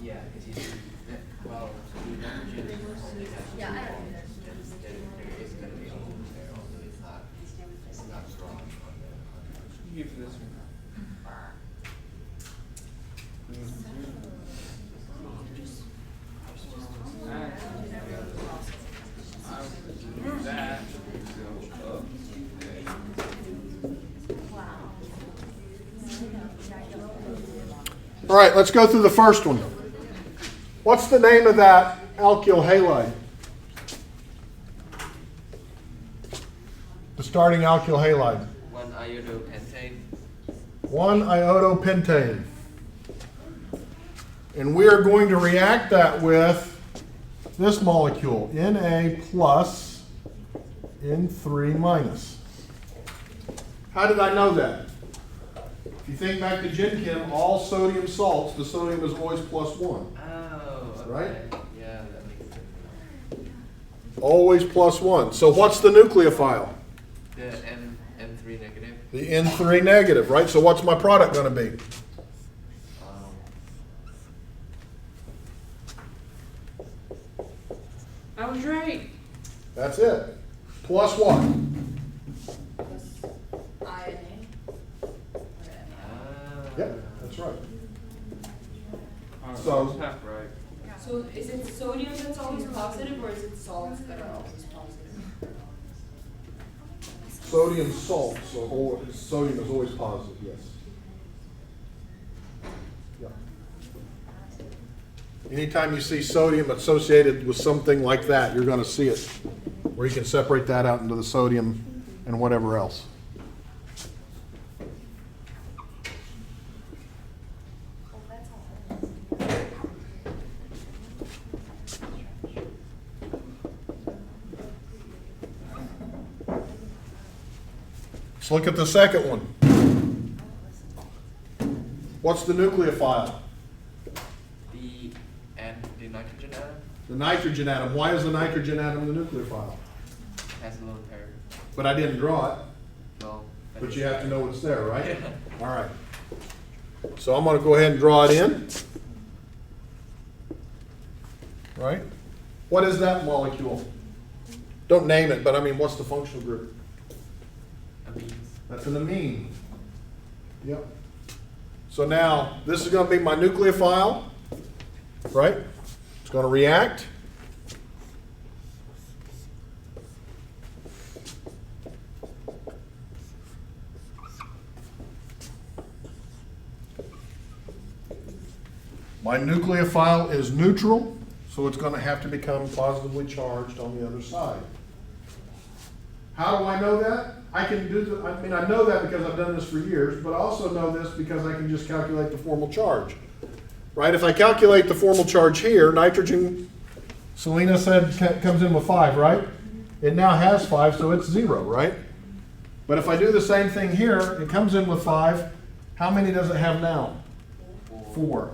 Yeah, because you see, well, the nitrogen only has. Yeah, I two know. bonds, there is gonna be a hole there, although it's not strong on the. Give this one. That. All right, let's go through the first one. What's the name of that alkyl halide? The starting alkyl halide. 1-iodopentane. 1-iodopentane. And we are going to react that with this molecule, Na plus N3 minus. How did I know that? If you think back to Gen Chem, all sodium salts, the sodium is always +1. Oh, okay. Right? Yeah, that makes sense. Always +1. So what's the nucleophile? The M3 negative. The N3 negative, right? So what's my product going to be? I was right. That's it. Plus what? iodine. Yep, that's right. Alright, So- that's half right. So is it sodium that's always positive, or is it salts that are always positive? Sodium salts, so sodium is always positive, yes. Yeah. Anytime you see sodium associated with something like that, you're going to see it, where you can separate that out into the sodium and whatever else. Let's look at the second one. What's the nucleophile? The nitrogen atom The nitrogen atom. Why is the nitrogen atom the nucleophile? has a lone pair. But I didn't draw it, Well, but you have to know it's there, right? Yeah. All right. So I'm going to go ahead and draw it in. Right? What is that molecule? Don't name it, but I mean, what's the functional group? amines. That's an amine. Yep. So now, this is going to be my nucleophile, right? It's going to react. My nucleophile is neutral, so it's going to have to become positively charged on the other side. How do I know that? I know that because I've done this for years, but I also know this because I can just calculate the formal charge. Right? If I calculate the formal charge here, nitrogen, Selena said, comes in with 5, right? It now has 5, so it's 0, right? But if I do the same thing here, it comes in with 5. How many does it have now? 4.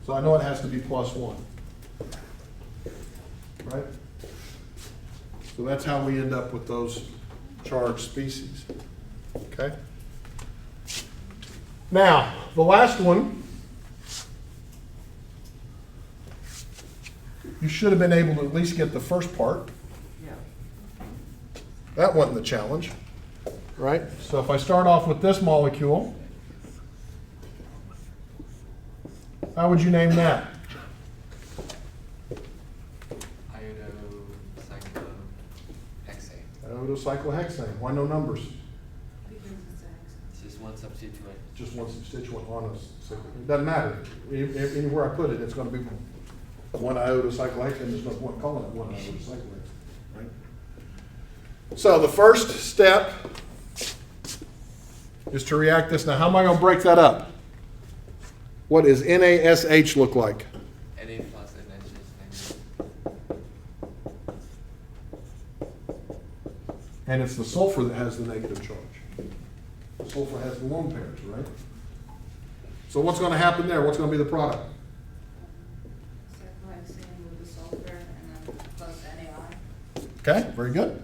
So I know it has to be +1. Right? So that's how we end up with those charged species. Okay? Now, the last one, you should have been able to at least get the first part. Yeah. That wasn't the challenge, right? So if I start off with this molecule, how would you name that? Iodocyclohexane. Why no numbers? Because it's It's just one substituent. Just one constituent on us. It doesn't matter. Anywhere I put it, it's going to be 1-iodocyclohexane. There's no point calling it 1-iodocyclohexane, right? So the first step is to react this. Now, how am I going to break that up? What does NaSH look like? Na plus NH is And it's the sulfur that has the negative charge. The sulfur has the lone pairs, right? So what's going to happen there? What's going to be the product? Okay, very good.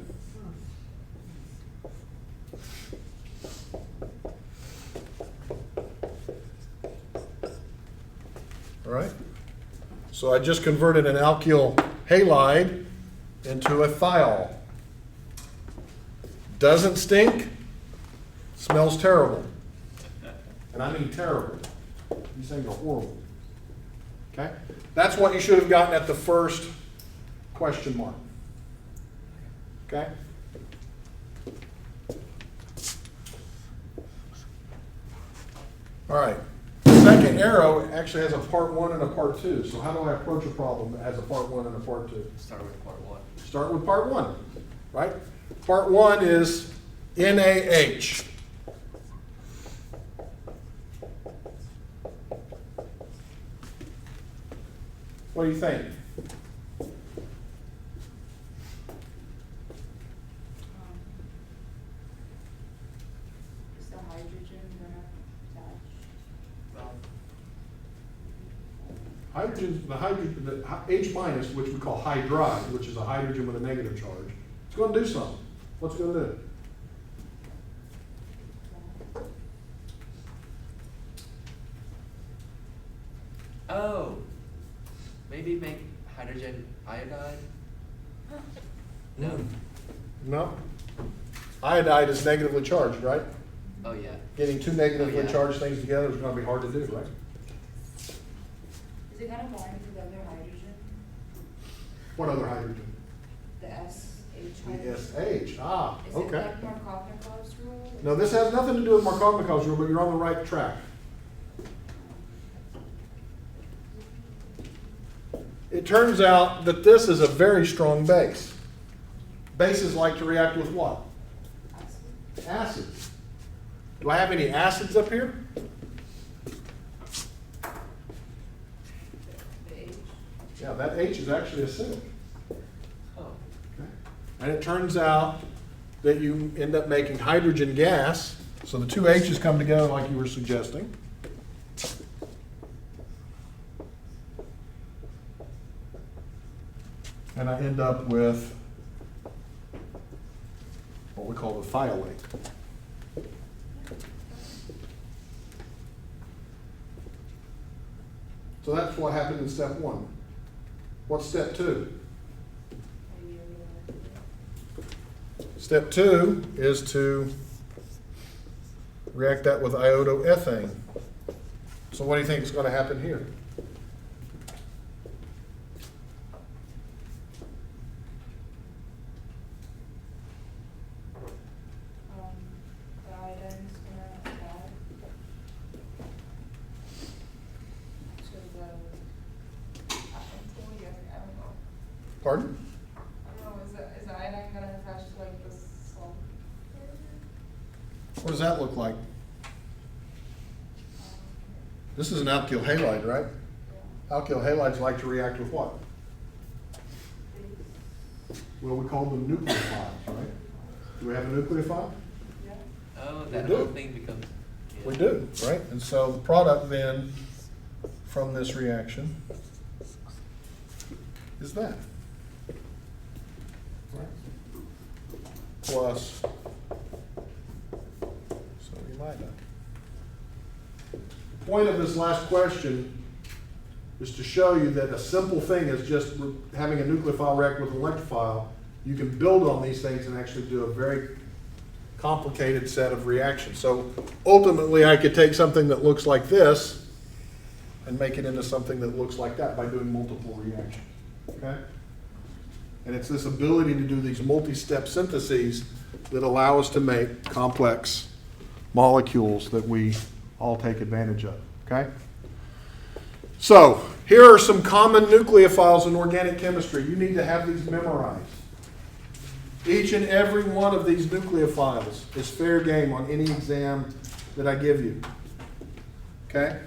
All right. So I just converted an alkyl halide into a thiol. Doesn't stink, smells terrible. And I mean terrible. These things are horrible. Okay? That's what you should have gotten at the first question mark. Okay? All right. Second arrow actually has a part 1 and a part 2. So how do I approach a problem that has a part 1 and a part 2? Start with part 1. Start with part 1, right? Part 1 is NaH. What do you think? Is the hydrogen gonna attach? The H minus, which we call hydride, which is a hydrogen with a negative charge, it's going to do something. What's it going to do? Oh, maybe make hydrogen iodide? No? No. Iodide is negatively charged, right? Oh, yeah. Getting two negatively Oh, yeah. charged things together is going to be hard to do, right? Is it gonna bind to the other hydrogen? What other hydrogen? The SH The hydrogen? SH. Ah, Is it okay. like Markovnikov's rule? No, this has nothing to do with Markovnikov's rule, but you're on the right track. It turns out that this is a very strong base. Bases like to react with what? Acid? Acids. Do I have any acids up here? The H? Yeah, that H is actually acidic. Oh. Okay. And it turns out that you end up making hydrogen gas, so the two H's come together like you were suggesting. And I end up with what we call the thiolate. So that's what happened in step 1. What's step 2? Step 2 is to react that with iodoethane. So what do you think is going to happen here? The iodine's gonna add to the, I don't know. Pardon? I don't know, is the iodine gonna attach to like the salt? What does that look like? This is an alkyl halide, right? Alkyl halides like to react with what? Well, we call them nucleophiles, right? Do we have a nucleophile? Yeah. Oh, We that do. whole thing becomes. Yeah. We do, right? And so the product then from this reaction is that. Right? Plus sodium iodide. The point of this last question is to show you that a simple thing is just having a nucleophile react with an electrophile. You can build on these things and actually do a very complicated set of reactions. So ultimately, I could take something that looks like this and make it into something that looks like that by doing multiple reactions. Okay? And it's this ability to do these multi-step syntheses that allow us to make complex molecules that we all take advantage of. Okay? So here are some common nucleophiles in organic chemistry. You need to have these memorized. Each and every one of these nucleophiles is fair game on any exam that I give you. Okay?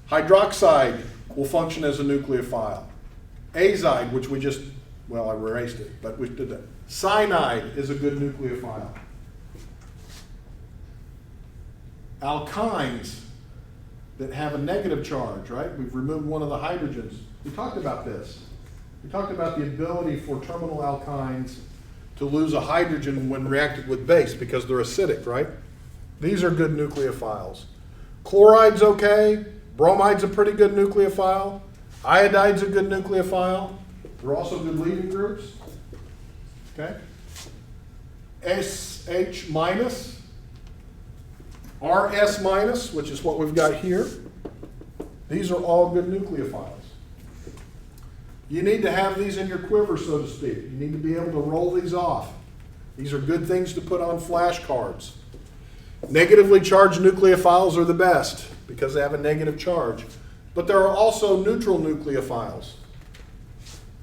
Hydroxide will function as a nucleophile. Azide, which we just, well, I erased it, but we did that. Cyanide is a good nucleophile. Alkynes that have a negative charge, right? We've removed one of the hydrogens. We talked about this. We talked about the ability for terminal alkynes to lose a hydrogen when reacted with base because they're acidic, right? These are good nucleophiles. Chloride's okay. Bromide's a pretty good nucleophile. Iodide's a good nucleophile. They're also good leaving groups. Okay? SH minus, RS minus, which is what we've got here. These are all good nucleophiles. You need to have these in your quiver, so to speak. You need to be able to roll these off. These are good things to put on flashcards. Negatively charged nucleophiles are the best because they have a negative charge. But there are also neutral nucleophiles,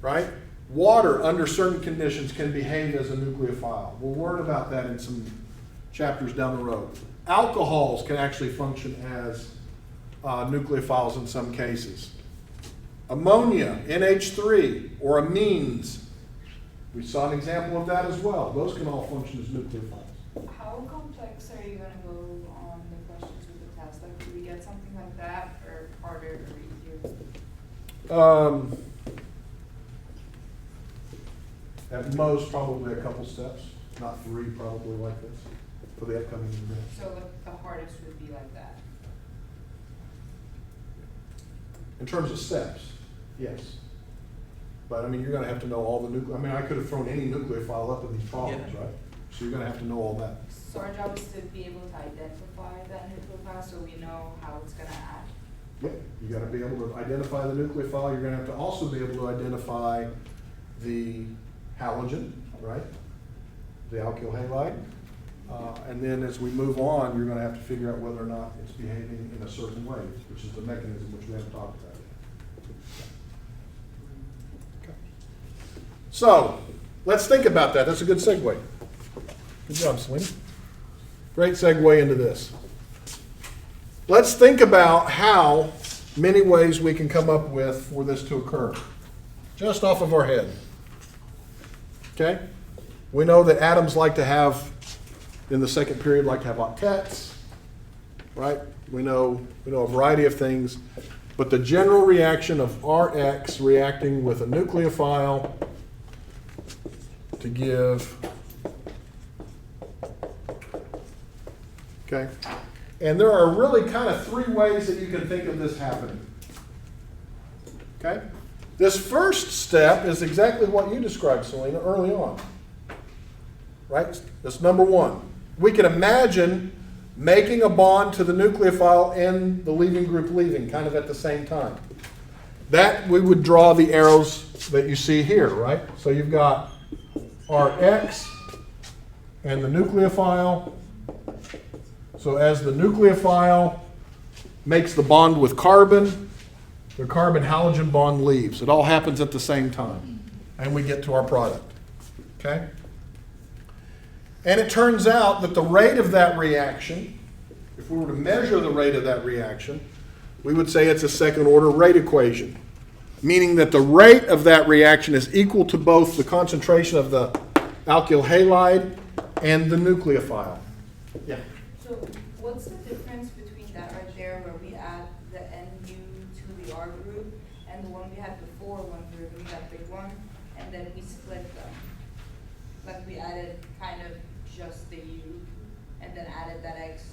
right? Water, under certain conditions, can behave as a nucleophile. We'll learn about that in some chapters down the road. Alcohols can actually function as nucleophiles in some cases. Ammonia, NH3, or amines. We saw an example of that as well. Those can all function as nucleophiles. How complex are you gonna go on the questions with the test? Like, do we get something like that, or harder or easier? At most, probably a couple steps, not 3 probably like this for the upcoming exam. So the hardest would be like that. In terms of steps, yes. But I mean, you're gonna have to know all the I could have thrown any nucleophile up in these problems, Yeah. right? So you're gonna have to know all that. So our job is to be able to identify that nucleophile so we know how it's gonna act. Yep, you gotta be able to identify the nucleophile. You're gonna have to also be able to identify the halogen, right? The alkyl halide. And then as we move on, you're gonna have to figure out whether or not it's behaving in a certain way, which is the mechanism which we haven't talked about yet. Okay. So, let's think about that. That's a good segue. Good job, Selena. Great segue into this. Let's think about how many ways we can come up with for this to occur, just off of our head. Okay? We know that atoms like to have, in the second period, like to have octets, right? We know a variety of things, but the general reaction of Rx reacting with a nucleophile to give, okay? And there are really kind of 3 ways that you can think of this happening. Okay? This first step is exactly what you described, Selena, early on. Right? That's number 1. We can imagine making a bond to the nucleophile and the leaving group leaving, kind of at the same time. That we would draw the arrows that you see here, right? So you've got Rx and the nucleophile. So as the nucleophile makes the bond with carbon, the carbon-halogen bond leaves. It all happens at the same time. And we get to our product. Okay? And it turns out that the rate of that reaction, if we were to measure the rate of that reaction, we would say it's a second-order rate equation, meaning that the rate of that reaction is equal to both the concentration of the alkyl halide and the nucleophile. Yeah. So what's the difference between that right there where we add the NU to the R group and the one we had before when we were doing that big one, and then we split them? Like we added kind of just the U and then added that X,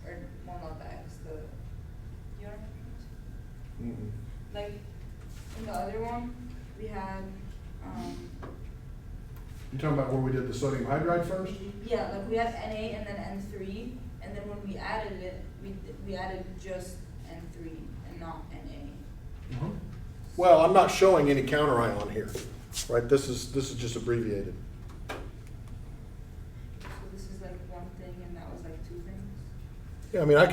or well not the X, the, you know what I mean? Mm-hmm. Like in the other one, we had, You talking about where we did the sodium hydride first? yeah, like we had Na and then N3, and then when we added it, we added just N3 and not Na. Mm-hmm. Well, I'm not showing any counter ion here, right? This is just abbreviated. So this is like one thing and that was like 2 things? Yeah, I mean, I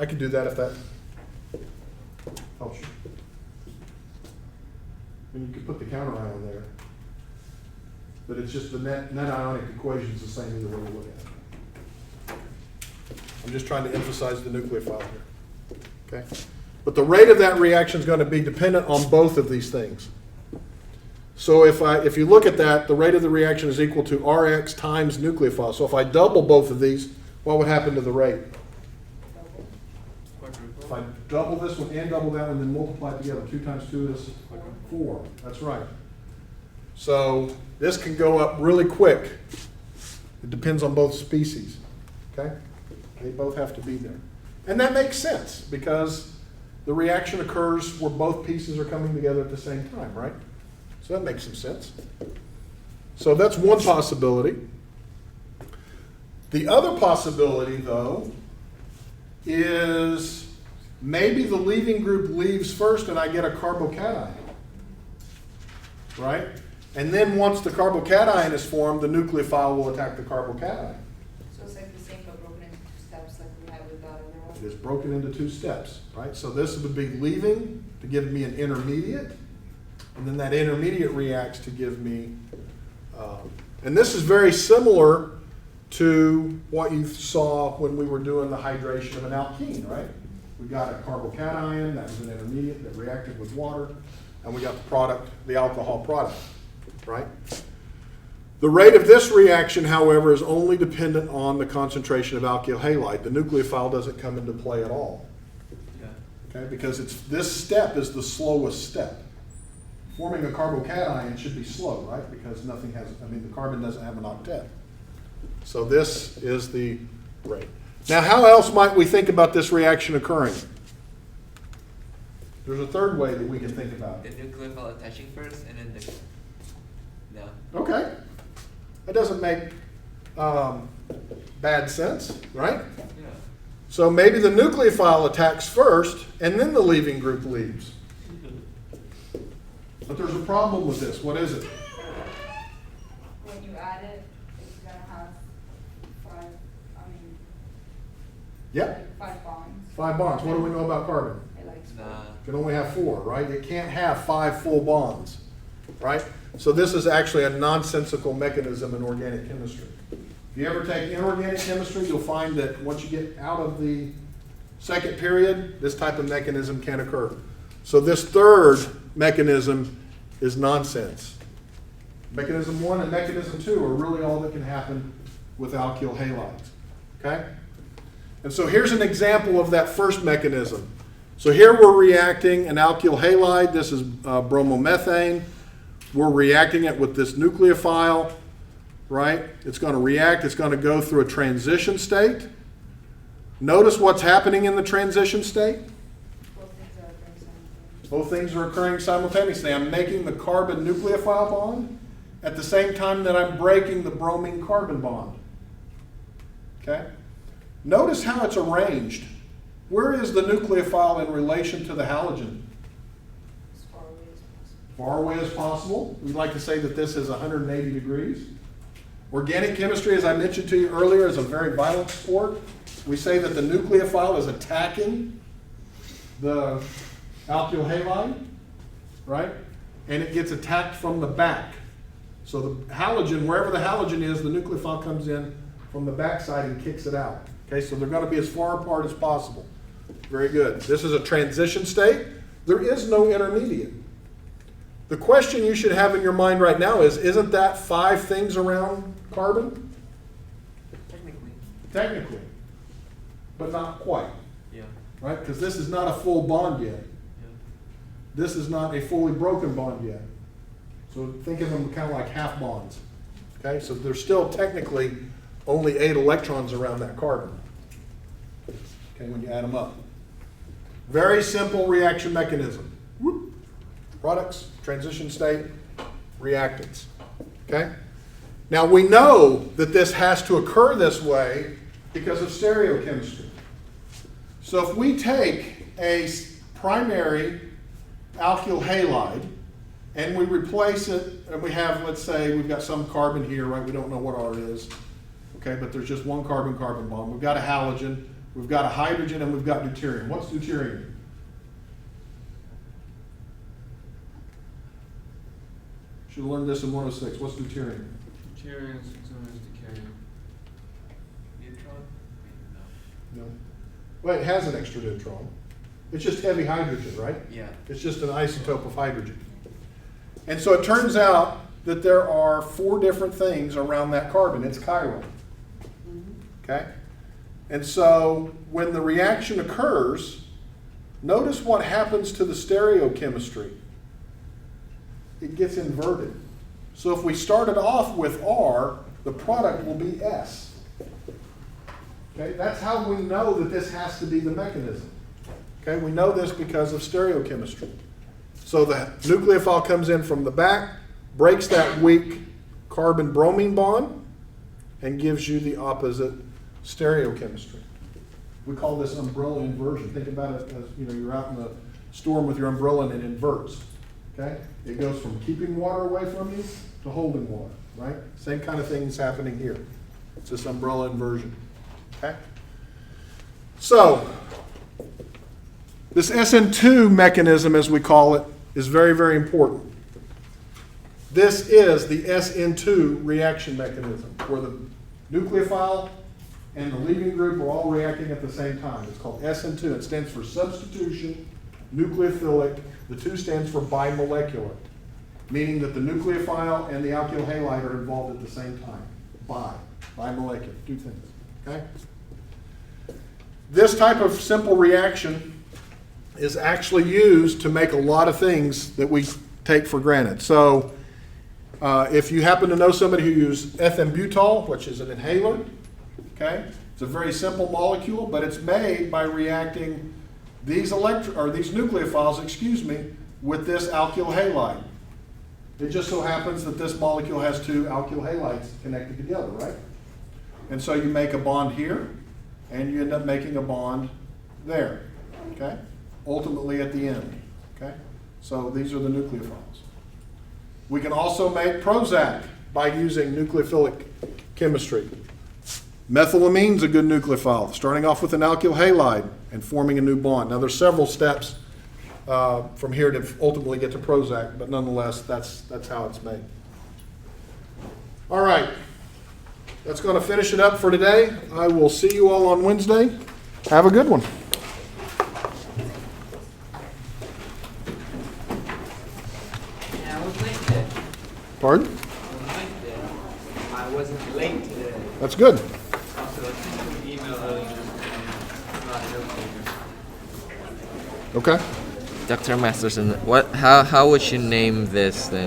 could do that if that helps you. I mean, you could put the counter ion there, but it's just the net ionic equation is the same either way you look at it. I'm just trying to emphasize the nucleophile here, okay? But the rate of that reaction is going to be dependent on both of these things. So if you look at that, the rate of the reaction is equal to Rx times nucleophile. So if I double both of these, what would happen to the rate? Double. Quadruple. If I double this one and double that one, then multiply it together, 2 times 2 is 4. That's right. So this can go up really quick. It depends on both species, okay? They both have to be there. And that makes sense because the reaction occurs where both pieces are coming together at the same time, right? So that makes some sense. So that's one possibility. The other possibility, though, is maybe the leaving group leaves first and I get a carbocation, right? And then once the carbocation is formed, the nucleophile will attack the carbocation. So it's like the same but broken into 2 steps like we had with that other one? It is broken into 2 steps, right? So this would be leaving to give me an intermediate, and then that intermediate reacts to give me, and this is very similar to what you saw when we were doing the hydration of an alkene, right? We got a carbocation, that was an intermediate that reacted with water, and we got the product, the alcohol product, right? The rate of this reaction, however, is only dependent on the concentration of alkyl halide. The nucleophile doesn't come into play at all, okay? Because this step is the slowest step. Forming a carbocation should be slow, right? Because the carbon doesn't have an octet. So this is the rate. Now, how else might we think about this reaction occurring? There's a third way that we can think about The it. nucleophile attaching first and then the, no. Okay. That doesn't make bad sense, right? Yeah. So maybe the nucleophile attacks first, and then the leaving group leaves. But there's a problem with this. What is it? When you add it, it's gonna have 5, Yep, 5 bonds. 5 bonds. What do we know about carbon? It likes Nah. It can only have 4, right? It can't have 5 full bonds, right? So this is actually a nonsensical mechanism in organic chemistry. If you ever take inorganic chemistry, you'll find that once you get out of the second period, this type of mechanism can occur. So this third mechanism is nonsense. Mechanism 1 and mechanism 2 are really all that can happen with alkyl halides, okay? And so here's an example of that first mechanism. So here we're reacting an alkyl halide. This is bromomethane. We're reacting it with this nucleophile, right? It's going to react. It's going to go through a transition state. Notice what's happening in the transition state. Both things are occurring simultaneously. Both things are occurring simultaneously. I'm making the carbon nucleophile bond at the same time that I'm breaking the bromine carbon bond. Okay? Notice how it's arranged. Where is the nucleophile in relation to the halogen? As far away as possible. Far away as possible. We'd like to say that this is 180 degrees. Organic chemistry, as I mentioned to you earlier, is a very violent sport. We say that the nucleophile is attacking the alkyl halide, right? And it gets attacked from the back. So the halogen, wherever the halogen is, the nucleophile comes in from the backside and kicks it out. Okay, so they're going to be as far apart as possible. Very good. This is a transition state. There is no intermediate. The question you should have in your mind right now is, isn't that 5 things around carbon? Technically. Technically, but not quite, Yeah. right? Because this is not a full bond yet. This is not a fully broken bond yet. So think of them kind of like half bonds. Okay, so there's still technically only 8 electrons around that carbon. Okay, when you add them up. Very simple reaction mechanism. Whoop. Products, transition state, reactants. Okay? Now we know that this has to occur this way because of stereochemistry. So if we take a primary alkyl halide and we replace it, and we have, let's say, we've got some carbon here, right? We don't know what R is, okay, but there's just one carbon-carbon bond. We've got a halogen, we've got a hydrogen, and we've got deuterium. What's deuterium? Should have learned this in 106. What's deuterium? Deuterium is known as decay. Neutron? No. Well, it has an extra neutron. It's just heavy hydrogen, right? Yeah. It's just an isotope of hydrogen. And so it turns out that there are 4 different things around that carbon. It's chiral. Okay? And so when the reaction occurs, notice what happens to the stereochemistry. It gets inverted. So if we started off with R, the product will be S. Okay, that's how we know that this has to be the mechanism. Okay, we know this because of stereochemistry. So the nucleophile comes in from the back, breaks that weak carbon-bromine bond, and gives you the opposite stereochemistry. We call this umbrella inversion. Think about it as, you know, you're out in the storm with your umbrella and it inverts. Okay? It goes from keeping water away from you to holding water, right? Same kind of thing is happening here. It's this umbrella inversion. Okay? So, this SN2 mechanism, as we call it, is very, very important. This is the SN2 reaction mechanism, where the nucleophile and the leaving group are all reacting at the same time. It's called SN2. It stands for substitution, nucleophilic. The 2 stands for bimolecular, meaning that the nucleophile and the alkyl halide are involved at the same time. Bimolecular, 2 things. Okay? This type of simple reaction is actually used to make a lot of things that we take for granted. So, if you happen to know somebody who uses ethambutol, which is an inhaler, okay, it's a very simple molecule, but it's made by reacting these nucleophiles, with this alkyl halide. It just so happens that this molecule has 2 alkyl halides connected together, right? And so you make a bond here, and you end up making a bond there, okay? Ultimately at the end, okay? So these are the nucleophiles. We can also make Prozac by using nucleophilic chemistry. Methylamine is a good nucleophile, starting off with an alkyl halide and forming a new bond. Now there's several steps from here to ultimately get to Prozac, but nonetheless, that's how it's made. All right, that's going to finish it up for today. I will see you all on Wednesday. Have a good one. Yeah, I was late today. Pardon? I was late today. I wasn't late today. That's good. Also, I sent you an email earlier this morning about a note taker. Okay. Dr. Masterson, how would you name this then?